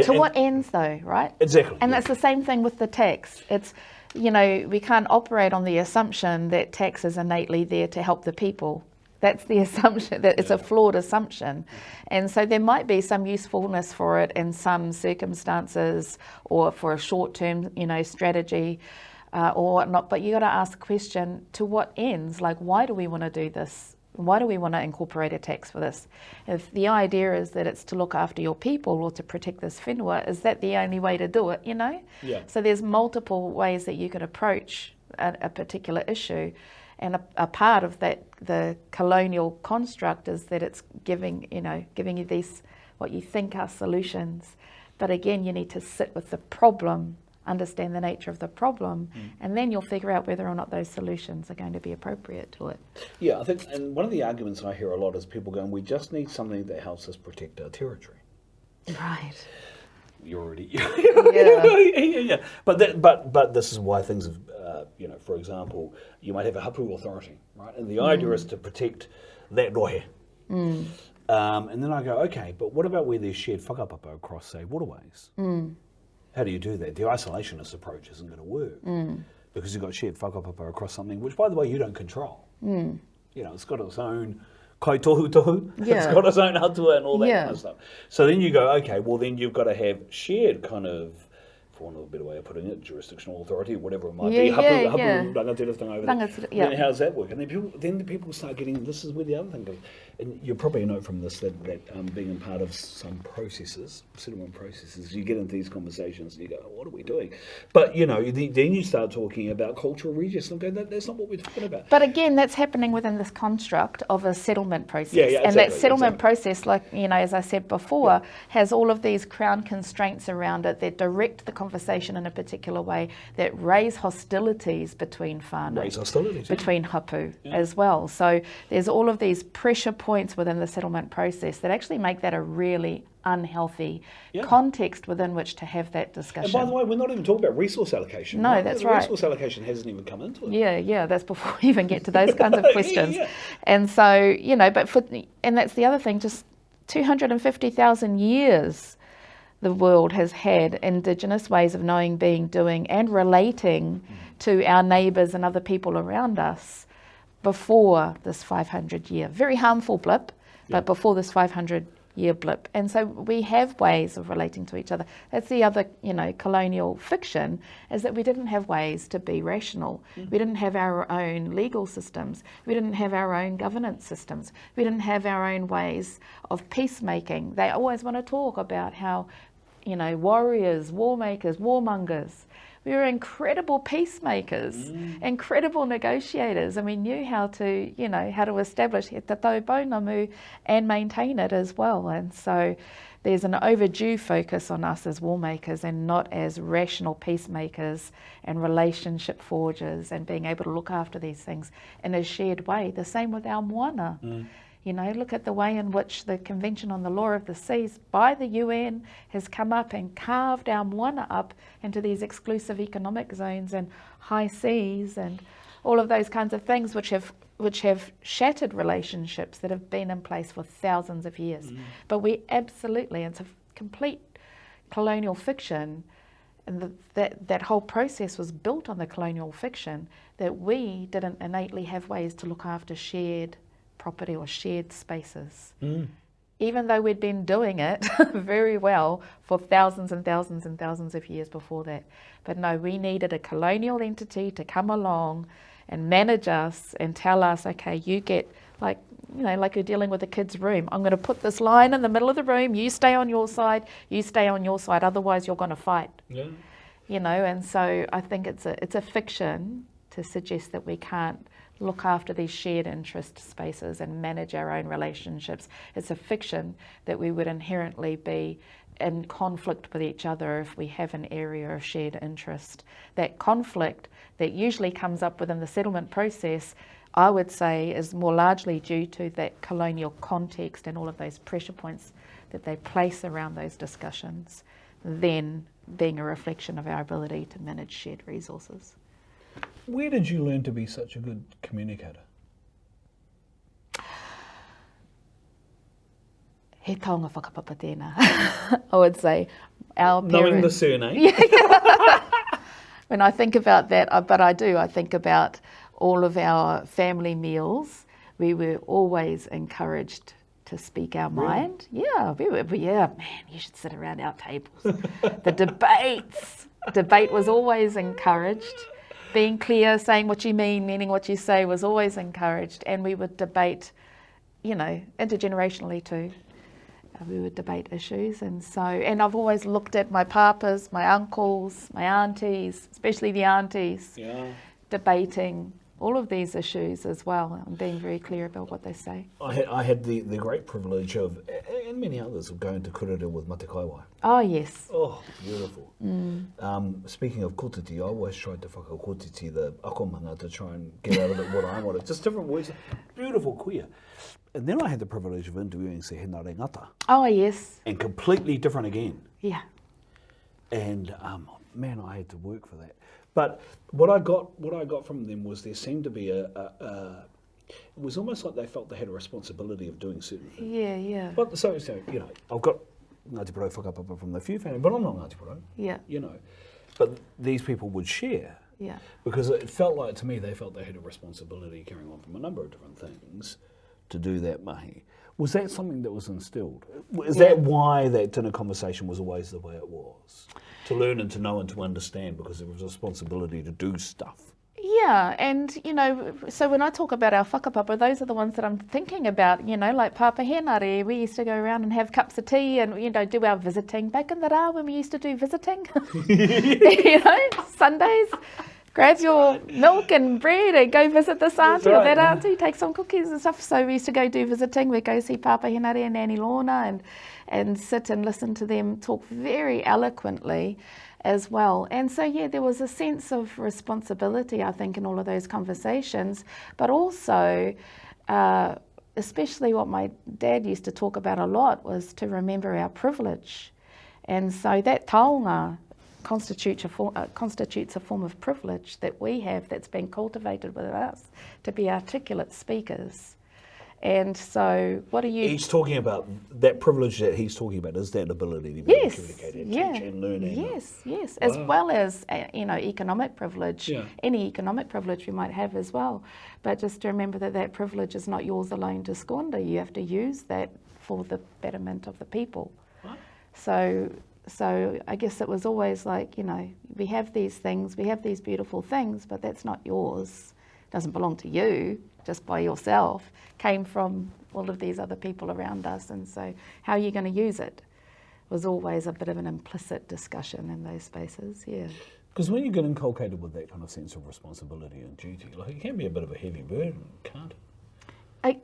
What ends though, right? Exactly. And that's the same thing with the tax. It's, we can't operate on the assumption that tax is innately there to help the people. That's the assumption, that it's a flawed assumption. And so there might be some usefulness for it in some circumstances or for a short-term, strategy or whatnot. But you got to ask the question, to what ends? Like, why do we want to do this? Why do we want to incorporate a tax for this? If the idea is that it's to look after your people or to protect this whenua, is that the only way to do it, Yeah. So there's multiple ways that you could approach a particular issue. And a part of that, the colonial construct, is that it's giving you these, what you think are solutions. But again, you need to sit with the problem, understand the nature of the problem, and then you'll figure out whether or not those solutions are going to be appropriate to it. Yeah, I think, and one of the arguments I hear a lot is people going, we just need something that helps us protect our territory. Right. You're already... Yeah. But this is why things have, for example, you might have a hapū authority, right? And the idea is to protect that rohe. And then I go, okay, but what about where there's shared whakapapa across, say, waterways? How do you do that? The isolationist approach isn't going to work because you've got shared whakapapa across something, which, by the way, you don't control. It's got its own kaitohu, it's got its own hatua and all that kind of stuff. So then you go, okay, well then you've got to have shared kind of, for want of a better way of putting it, jurisdictional authority, whatever it might be. Hapū, rangatira over there. Then how does that work? And then the people start getting, this is where the other thing goes. And you probably know from this that being a part of some processes, settlement processes, you get into these conversations and you go, oh, what are we doing? But, then you start talking about cultural redress and go, that's not what we're talking about. But again, that's happening within this construct of a settlement process. Exactly, and that settlement process, like, as I said before, has all of these crown constraints around it that direct the conversation in a particular way, that raise hostilities between whānau, between hapū as well. So there's all of these pressure points within the settlement process that actually make that a really unhealthy Yeah. context within which to have that discussion. And by the way, we're not even talking about resource allocation. No, right? that's the right. Resource allocation hasn't even come into it. Yeah, that's before we even get to those kinds of questions. Yeah. And so, and that's the other thing, just 250,000 years the world has had Indigenous ways of knowing, being, doing, and relating to our neighbours and other people around us before this 500-year, very harmful blip, but before this 500-year blip. And so we have ways of relating to each other. That's the other, colonial fiction, is that we didn't have ways to be rational. We didn't have our own legal systems. We didn't have our own governance systems. We didn't have our own ways of peacemaking. They always want to talk about how, warriors, war makers, warmongers. We were incredible peacemakers, incredible negotiators, and we knew how to, how to establish he tatau pounamu and maintain it as well. And so there's an overdue focus on us as war makers and not as rational peacemakers and relationship forgers and being able to look after these things in a shared way. The same with our moana. Look at the way in which the Convention on the Law of the Seas by the UN has come up and carved our moana up into these exclusive economic zones and high seas and all of those kinds of things which have shattered relationships that have been in place for thousands of years. But we absolutely, it's a complete colonial fiction, and that whole process was built on the colonial fiction that we didn't innately have ways to look after shared property or shared spaces, even though we'd been doing it very well for thousands and thousands and thousands of years before that. But no, we needed a colonial entity to come along and manage us and tell us, okay, you get, like you're dealing with a kid's room. I'm going to put this line in the middle of the room. You stay on your side. You stay on your side. Otherwise, you're going to fight. Yeah. And so I think it's a fiction to suggest that we can't look after these shared interest spaces and manage our own relationships. It's a fiction that we would inherently be in conflict with each other if we have an area of shared interest. That conflict that usually comes up within the settlement process, I would say, is more largely due to that colonial context and all of those pressure points that they place around those discussions than being a reflection of our ability to manage shared resources. Where did you learn to be such a good communicator? He taonga whakapapa tēnā. I would say our parents. Knowing the surname? When I think about that, but I think about all of our family meals. We were always encouraged to speak our mind. Yeah, man, you should sit around our tables. The debate was always encouraged. Being clear, saying what you mean, meaning what you say was always encouraged. And we would debate, intergenerationally too. We would debate issues. And I've always looked at my papas, my uncles, my aunties, especially the aunties, debating all of these issues as well and being very clear about what they say. I had the great privilege of, and many others, of going to kōrero with Mate Kaiwai. Oh, yes. Oh, beautiful. Speaking of kōtiti, I always tried to whakakōtiti the akomanga to try and get out of it what I wanted. Just different words. Beautiful queer. And then I had the privilege of interviewing Tina Ngata. Oh, yes. And completely different again. Yeah. And man, I had to work for that. But what I got from them was there seemed to be it was almost like they felt they had a responsibility of doing certain things. Yeah. But so I've got Ngāti Porou whakapapa from the few family, but I'm not Ngāti Porou. Yeah. But these people would share. Yeah. Because it felt like to me they felt they had a responsibility carrying on from a number of different things to do that mahi. Was that something that was instilled? Is that why that dinner conversation was always the way it was? To learn and to know and to understand, because there was a responsibility to do stuff. Yeah, and so when I talk about our whakapapa, those are the ones that I'm thinking about, like Papa Henare. We used to go around and have cups of tea and, do our visiting. Back in the ra when we used to do visiting, Sundays, grab your milk and bread and go visit this auntie or that auntie, take some cookies and stuff. So we used to go do visiting. We'd go see Papa Henare and Nanny Lorna and sit and listen to them talk very eloquently as well. And so, there was a sense of responsibility, I think, in all of those conversations, but also especially what my dad used to talk about a lot was to remember our privilege. And so that taonga constitutes a form of privilege that we have that's been cultivated with us to be articulate speakers. And so what do you... He's talking about, that privilege that he's talking about is that ability to be able to communicate and teach and learn. Yes, as well as, economic privilege, any economic privilege we might have as well. But just to remember that privilege is not yours alone to squander. You have to use that for the betterment of the people. What? So I guess it was always like, we have these things, we have these beautiful things, but that's not yours. It doesn't belong to you just by yourself. Came from all of these other people around us, and so how are you going to use it was always a bit of an implicit discussion in those spaces, Because when you get inculcated with that kind of sense of responsibility and duty, it can be a bit of a heavy burden, can't it?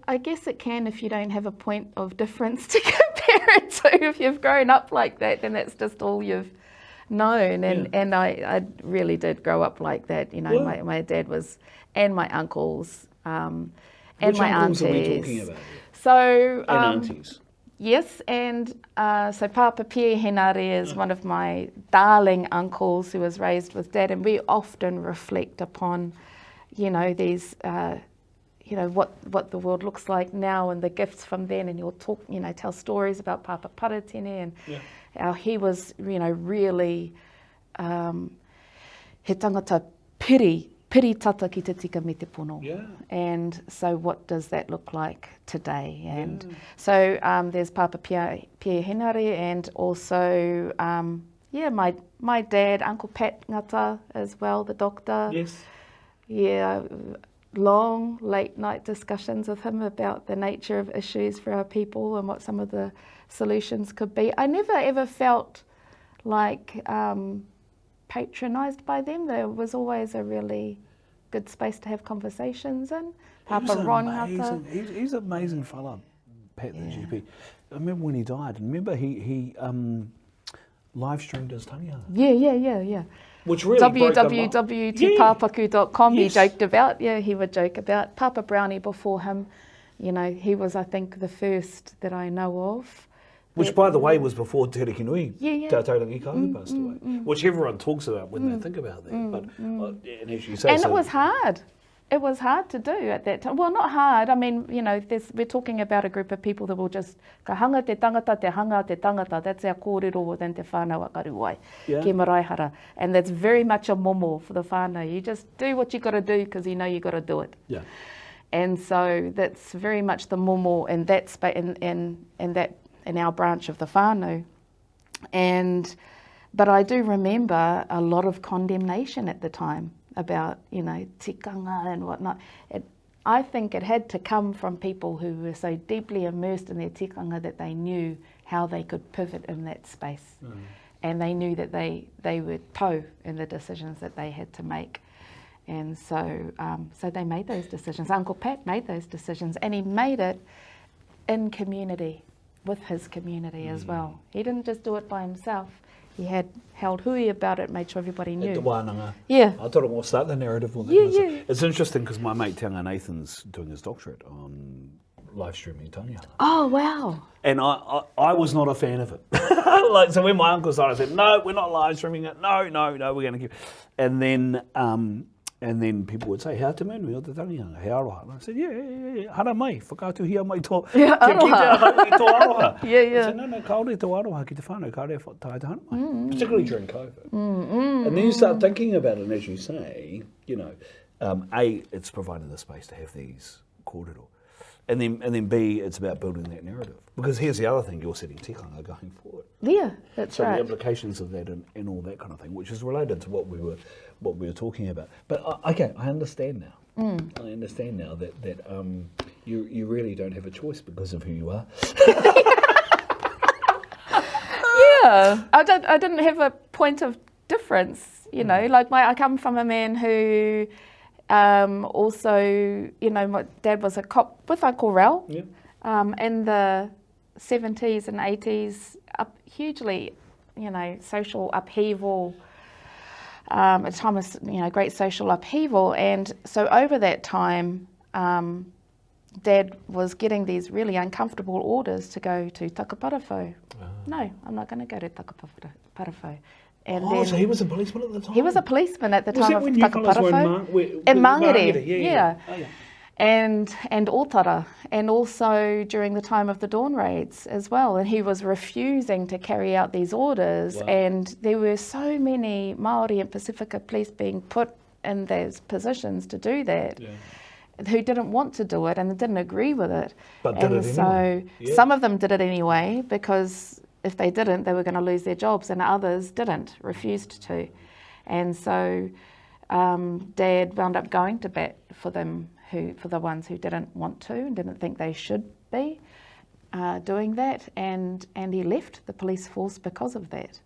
I guess it can if you don't have a point of difference to compare it to. If you've grown up like that, then that's just all you've known. And I really did grow up like that. My dad was, and my uncles, and which my uncles aunties. Are we talking about? So, and aunties. Yes, and so Papa Pie Henare is one of my darling uncles who was raised with Dad, and we often reflect upon, these, what the world looks like now and the gifts from then, and you'll talk, tell stories about Papa Paratene and how he was, really he tangata piri tata ki te tika me te pono. And so what does that look like today? And so there's Papa Pia Henare, and also my dad, Uncle Pat Ngata as well, the doctor. Long late night discussions with him about the nature of issues for our people and what some of the solutions could be. I never ever felt like patronised by them. There was always a really good space to have conversations in. Papa Ron Ngata. He's an amazing fella, Pat the GP. I remember when he died, remember he live streamed his tanianga. Yeah. Which really www.tipapaku.com he joked about. He would joke about. Papa Brownie before him, he was, I think, the first that I know of. Which, by the way, was before Te Rekinui, Tātaurangi Kahu passed away, which everyone talks about when they think about that. And as you say, and it was hard. It was hard to do at that time. Well, not hard. I mean, we're talking about a group of people that will just ka hanga te tangata, te hanga te tangata. That's our kōrero within te whānau akaruai, ki maraihara. And that's very much a momo for the whānau. You just do what you got to do because you know you got to do it. And so that's very much the momo in that space, in our branch of the whānau. But I do remember a lot of condemnation at the time about, tikanga and whatnot. I think it had to come from people who were so deeply immersed in their tikanga that they knew how they could pivot in that space. And they knew that they were tau in the decisions that they had to make. And so they made those decisions. Uncle Pat made those decisions, and he made it in community, with his community as well. He didn't just do it by himself. He had held hui about it, made sure everybody knew. At the wānanga. Yeah. I thought it will start the narrative on that. It's interesting because my mate Te Anga Nathan's doing his doctorate on live streaming tanianga. Oh, wow. And I was not a fan of it. So when my uncle started, I said, no, we're not live streaming it. No, we're going to keep. And then people would say, hea te manu o te tanianga, he aroha. And I said, yeah, hara mai, whakatuhia mai tō, ki te aroha. I said, no, kaore tō aroha ki te whānau, kaore tae te hana mai, particularly during COVID. And then you start thinking about it, and as you say, A, it's provided the space to have these kōrero. And then B, it's about building that narrative. Because here's the other thing, you're setting tikanga going forward. Yeah, that's right. So the implications of that and all that kind of thing, which is related to what we were talking about. But okay, I understand now. I understand now that you really don't have a choice because of who you are. I didn't have a point of difference, Like I come from a man who also, my dad was a cop with a kōrero in the 70s and 80s, hugely, social upheaval, a time of, great social upheaval. And so over that time, Dad was getting these really uncomfortable orders to go to Takaparawhau. No, I'm not going to go to Takaparawhau. And then so he was a policeman at the time? he was a policeman at the Was time that of when you fellas were Takaparawhau. In Māngere, yeah. Oh, yeah. And Ōtara, and also during the time of the Dawn Raids as well. And he was refusing to carry out these orders. Wow. And there were so many Māori and Pacifica police being put in those positions to do that, who didn't want to do it and didn't agree with it. But did it anyway. So some of them did it anyway, because if they didn't, they were going to lose their jobs, and others didn't, refused to. And so Dad wound up going to bat for them, for the ones who didn't want to and didn't think they should be doing that, and he left the police force because of that.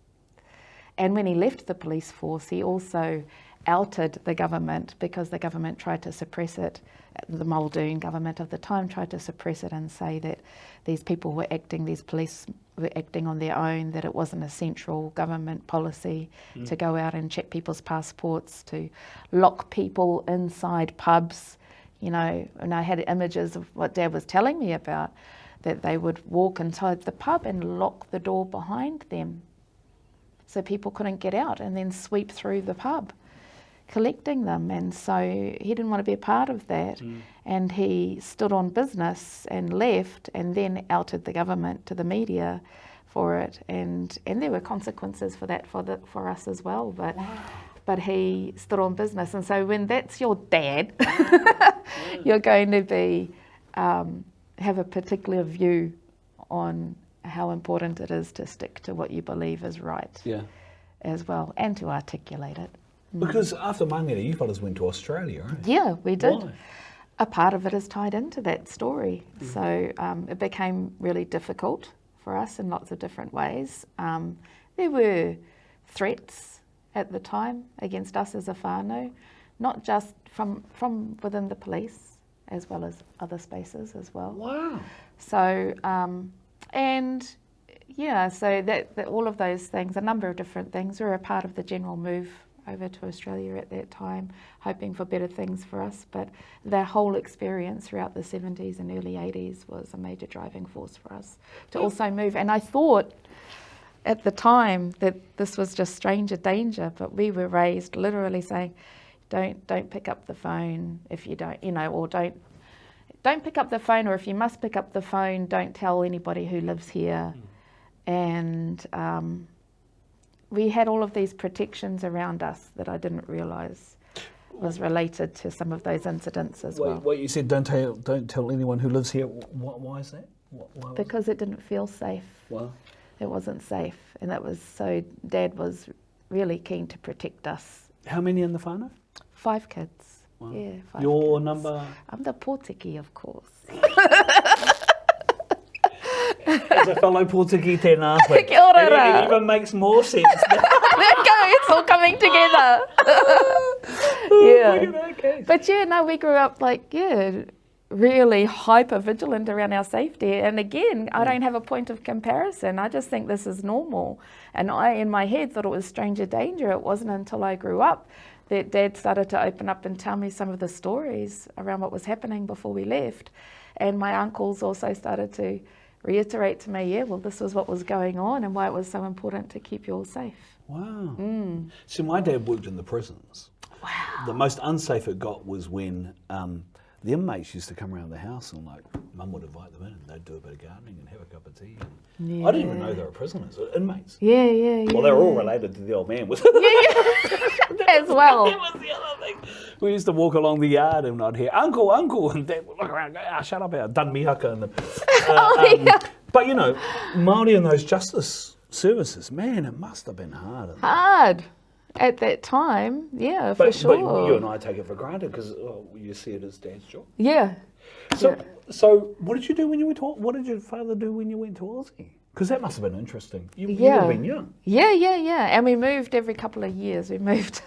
And when he left the police force, he also outed the government, because the government tried to suppress it. The Muldoon government of the time tried to suppress it and say that these people were acting, these police were acting on their own, that it wasn't a central government policy to go out and check people's passports, to lock people inside pubs. You know, and I had images of what Dad was telling me about, that they would walk inside the pub and lock the door behind them so people couldn't get out, and then sweep through the pub collecting them. And so he didn't want to be a part of that, and he stood on business and left, and then outed the government to the media for it, and there were consequences for that for us as well, but he stood on business. And so when that's your dad, you're going to be have a particular view on how important it is to stick to what you believe is right as well, and to articulate it. Because after Māngere, you fellas went to Australia, right? Yeah, we did. Why? A part of it is tied into that story. So it became really difficult for us in lots of different ways. There were threats at the time against us as a whānau, not just from within the police, as well as other spaces as well. Wow. So, so that all of those things, a number of different things, were a part of the general move over to Australia at that time, hoping for better things for us. But their whole experience throughout the 70s and early 80s was a major driving force for us to also move. And I thought at the time that this was just stranger danger, but we were raised literally saying, don't pick up the phone if you don't, or don't pick up the phone, or if you must pick up the phone, don't tell anybody who lives here. And we had all of these protections around us that I didn't realise was related to some of those incidents as well. What you said, don't tell anyone who lives here. Why is that? Because it didn't feel safe. Wow. It wasn't safe, and that was so. Dad was really keen to protect us. How many in the whānau? 5 kids. Wow. Yeah, 5 Your kids. number? I'm the pōtiki, of course. As a fellow Pōtiki tēnā koe. Kia ora. It even makes more sense. There you go, it's all coming together. Yeah. But we grew up really hyper vigilant around our safety. And again, I don't have a point of comparison. I just think this is normal. And I, in my head, thought it was stranger danger. It wasn't until I grew up that Dad started to open up and tell me some of the stories around what was happening before we left. And my uncles also started to reiterate to me, this was what was going on and why it was so important to keep you all safe. Wow. So my dad worked in the prisons. Wow. The most unsafe it got was when the inmates used to come around the house and Mum would invite them in and they'd do a bit of gardening and have a cup of tea. And I didn't even know they were prisoners, inmates. Yeah. Well, they were all related to the old man. As well. That was the other thing. We used to walk along the yard and I'd hear, Uncle, and Dad would look around and go, shut up, our done mihaka. And But Māori in those justice services, man, it must have been hard. Hard. At that time, for sure. But you and I take it for granted because you see it as Dad's job. Yeah. So what did you do when you went to? What did your father do when you went to Aussie? Because that must have been interesting. You would have been young. Yeah. And we moved every couple of years. We moved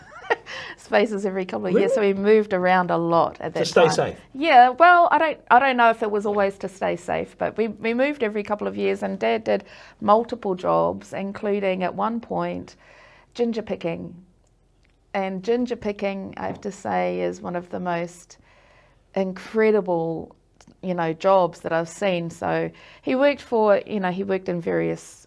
spaces every couple of Really? years, so we moved around a lot at that time. To stay safe. Yeah. Well, I don't know if it was always to stay safe, but we moved every couple of years, and Dad did multiple jobs, including at one point ginger picking. And ginger picking, I have to say, is one of the most incredible jobs that I've seen. So he worked he worked in various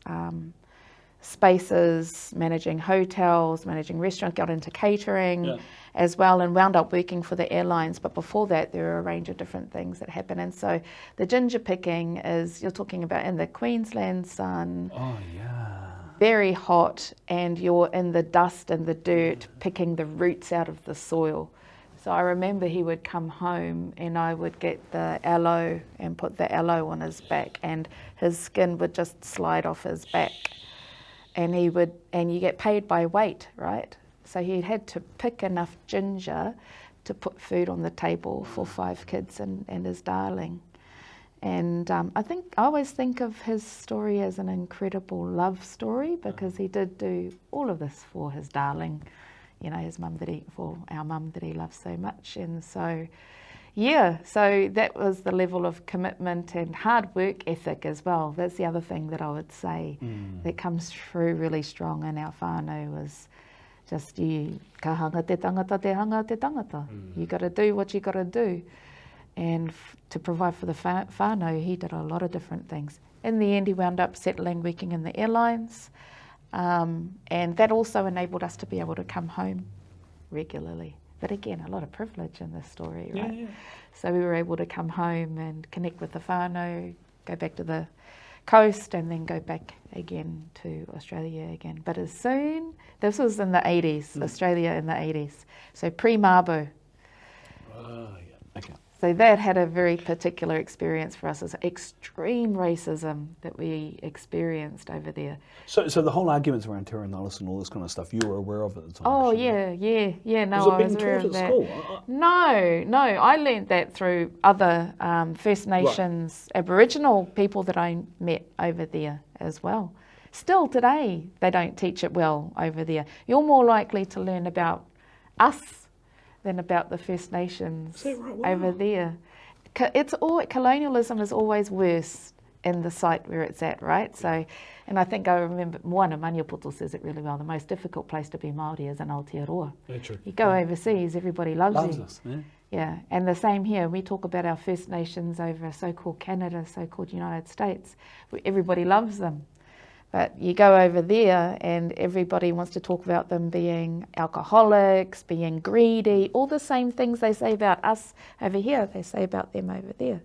spaces, managing hotels, managing restaurants, got into catering as well, and wound up working for the airlines. But before that, there were a range of different things that happened. And so the ginger picking is, you're talking about in the Queensland sun. Oh, yeah. Very hot, and you're in the dust and the dirt, picking the roots out of the soil. So I remember he would come home and I would get the aloe and put the aloe on his back, and his skin would just slide off his back. And you get paid by weight, right? So he had to pick enough ginger to put food on the table for 5 kids and his darling. And I always think of his story as an incredible love story, because he did do all of this for his darling, his mum for our mum that he loves so much. And so, so that was the level of commitment and hard work ethic as well. That's the other thing that I would say that comes through really strong in our whānau, was just ka hanga te tangata, te hanga te tangata. You got to do what you got to do. And to provide for the whānau, he did a lot of different things. In the end, he wound up settling, working in the airlines. And that also enabled us to be able to come home regularly. But again, a lot of privilege in this story, right? Yeah. So we were able to come home and connect with the whānau, go back to the coast, and then go back again to Australia again. But as soon, this was in the 80s, Australia in the 80s. So pre-Mabo. Okay. So that had a very particular experience for us, as extreme racism that we experienced over there. So the whole arguments around Te Reo and all this kind of stuff, you were aware of at the time? Oh, yeah. No, I was aware of that. School? No, I learned that through other First Nations Aboriginal people that I met over there as well. Still today, they don't teach it well over there. You're more likely to learn about us than about the First Nations over there. Colonialism is always worse in the site where it's at, right? So, and I think I remember Moana Maniapoto says it really well. The most difficult place to be Māori is in Aotearoa. You go overseas, everybody loves you. Us, and the same here. We talk about our First Nations over so-called Canada, so-called United States. Everybody loves them. But you go over there and everybody wants to talk about them being alcoholics, being greedy, all the same things they say about us over here, they say about them over there.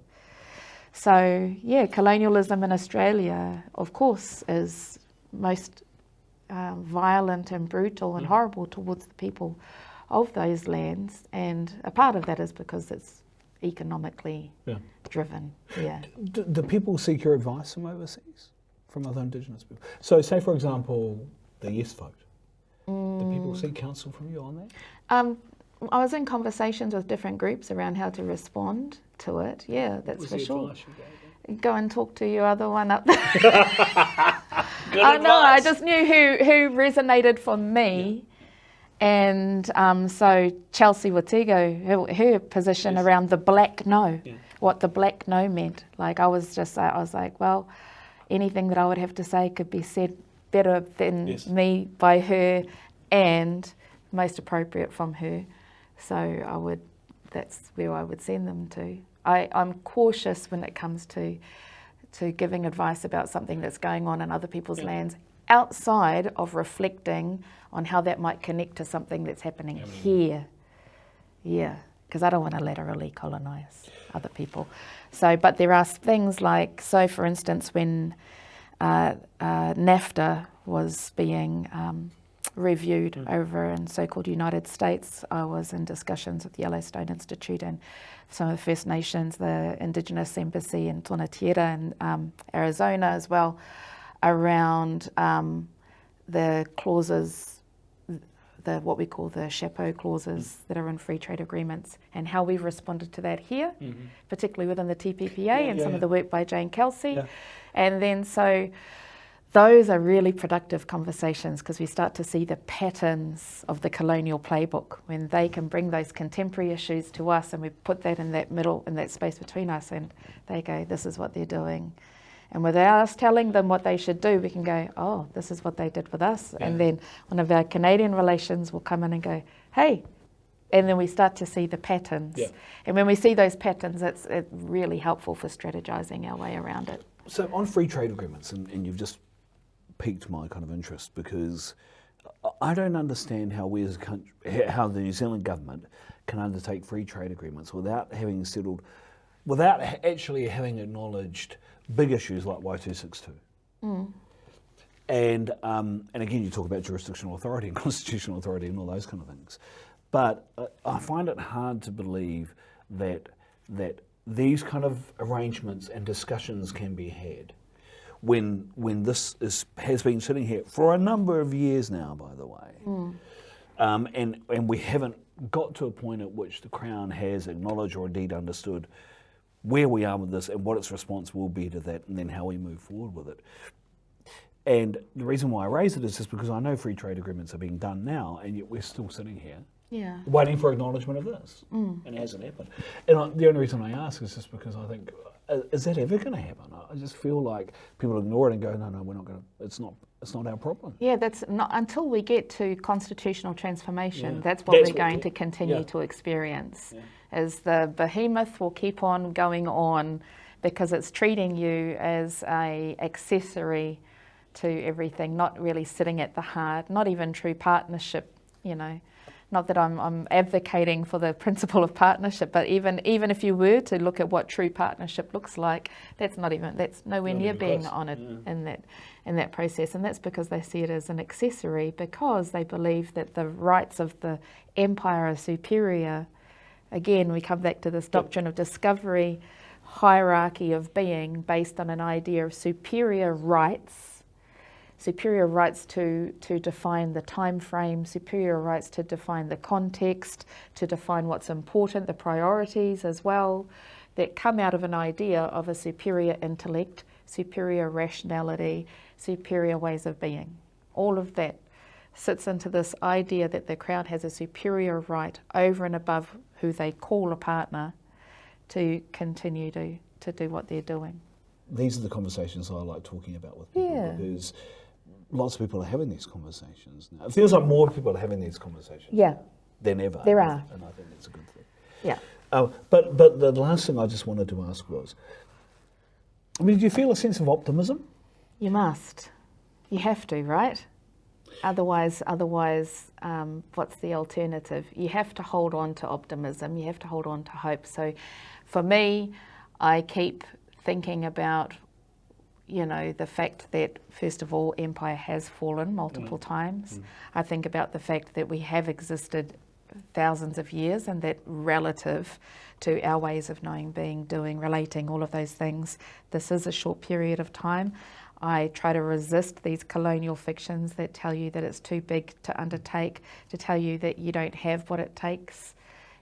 So, colonialism in Australia, of course, is most violent and brutal and horrible towards the people of those lands. And a part of that is because it's economically driven. Do people seek your advice from overseas? From other Indigenous people. So say, for example, the yes vote. Do people seek counsel from you on that? I was in conversations with different groups around how to respond to it. Yeah, that's for sure. Go and talk to your other one up there. I just knew who resonated for me. And so Chelsea Watego, her position around the black no, what the black no meant. Like I was like, well, anything that I would have to say could be said better than me by her, and most appropriate from her. So that's where I would send them to. I'm cautious when it comes to giving advice about something that's going on in other people's lands, outside of reflecting on how that might connect to something that's happening here. Because I don't want to laterally colonise other people. So, but there are things like, for instance, when NAFTA was being reviewed over in so-called United States, I was in discussions with the Yellowstone Institute and some of the First Nations, the Indigenous Embassy in Tonatiera and Arizona as well, around the clauses, what we call the hapū clauses that are in free trade agreements, and how we've responded to that here, particularly within the TPPA and some of the work by Jane Kelsey. And then so those are really productive conversations, because we start to see the patterns of the colonial playbook when they can bring those contemporary issues to us, and we put that in that middle, in that space between us, and they go, this is what they're doing. And without us telling them what they should do, we can go, oh, this is what they did with us. And then one of our Canadian relations will come in and go, hey, And then we start to see the patterns. Yeah. And when we see those patterns, it's really helpful for strategizing our way around it. So on free trade agreements, and you've just piqued my kind of interest, because I don't understand how we as a country, how the New Zealand government can undertake free trade agreements without having settled, without actually having acknowledged big issues like Y262. And again, you talk about jurisdictional authority and constitutional authority and all those kind of things. But I find it hard to believe that these kind of arrangements and discussions can be had when this has been sitting here for a number of years now, by the way. And we haven't got to a point at which the Crown has acknowledged or indeed understood where we are with this and what its response will be to that, and then how we move forward with it. And the reason why I raise it is just because I know free trade agreements are being done now, and yet we're still sitting here waiting for acknowledgement of this. And it hasn't happened. And the only reason I ask is just because I think, is that ever going to happen? I just feel like people ignore it and go, no, we're not going to, it's not our problem. Yeah, that's not until we get to constitutional transformation. That's what we're going to continue to experience. Is the behemoth will keep on going on because it's treating you as a accessory to everything, not really sitting at the heart, not even true partnership, Not that I'm advocating for the principle of partnership, but even if you were to look at what true partnership looks like, that's nowhere near being honoured in that process. And that's because they see it as an accessory, because they believe that the rights of the empire are superior. Again, we come back to this doctrine of discovery, hierarchy of being based on an idea of superior rights to define the time frame, superior rights to define the context, to define what's important, the priorities as well, that come out of an idea of a superior intellect, superior rationality, superior ways of being. All of that sits into this idea that the Crown has a superior right over and above who they call a partner to continue to do what they're doing. These are the conversations I like talking about with people, because lots of people are having these conversations now. It feels like more people are having these conversations than ever. There are. And I think that's a good thing. Yeah. But the last thing I just wanted to ask was, do you feel a sense of optimism? You must. You have to, right? Otherwise, what's the alternative? You have to hold on to optimism. You have to hold on to hope. So for me, I keep thinking about, the fact that, first of all, empire has fallen multiple times. I think about the fact that we have existed thousands of years, and that relative to our ways of knowing, being, doing, relating, all of those things, this is a short period of time. I try to resist these colonial fictions that tell you that it's too big to undertake, to tell you that you don't have what it takes.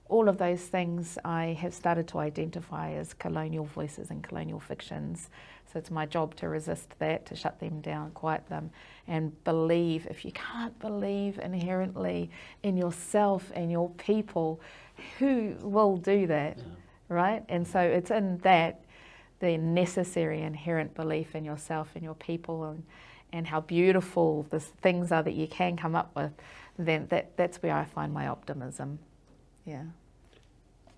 All of those things I have started to identify as colonial voices and colonial fictions. So it's my job to resist that, to shut them down, quiet them, and believe. If you can't believe inherently in yourself and your people, who will do that, right? And so it's in that, the necessary inherent belief in yourself and your people, and how beautiful the things are that you can come up with, then that's where I find my optimism. Yeah.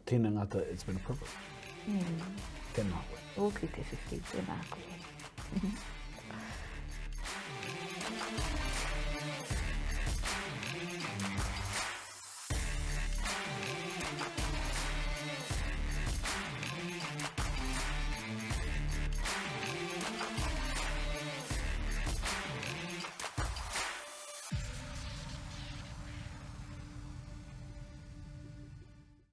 Tina Ngata, it's been a privilege. Tēnā koe. Ōku te whiwhi, tēnā koe.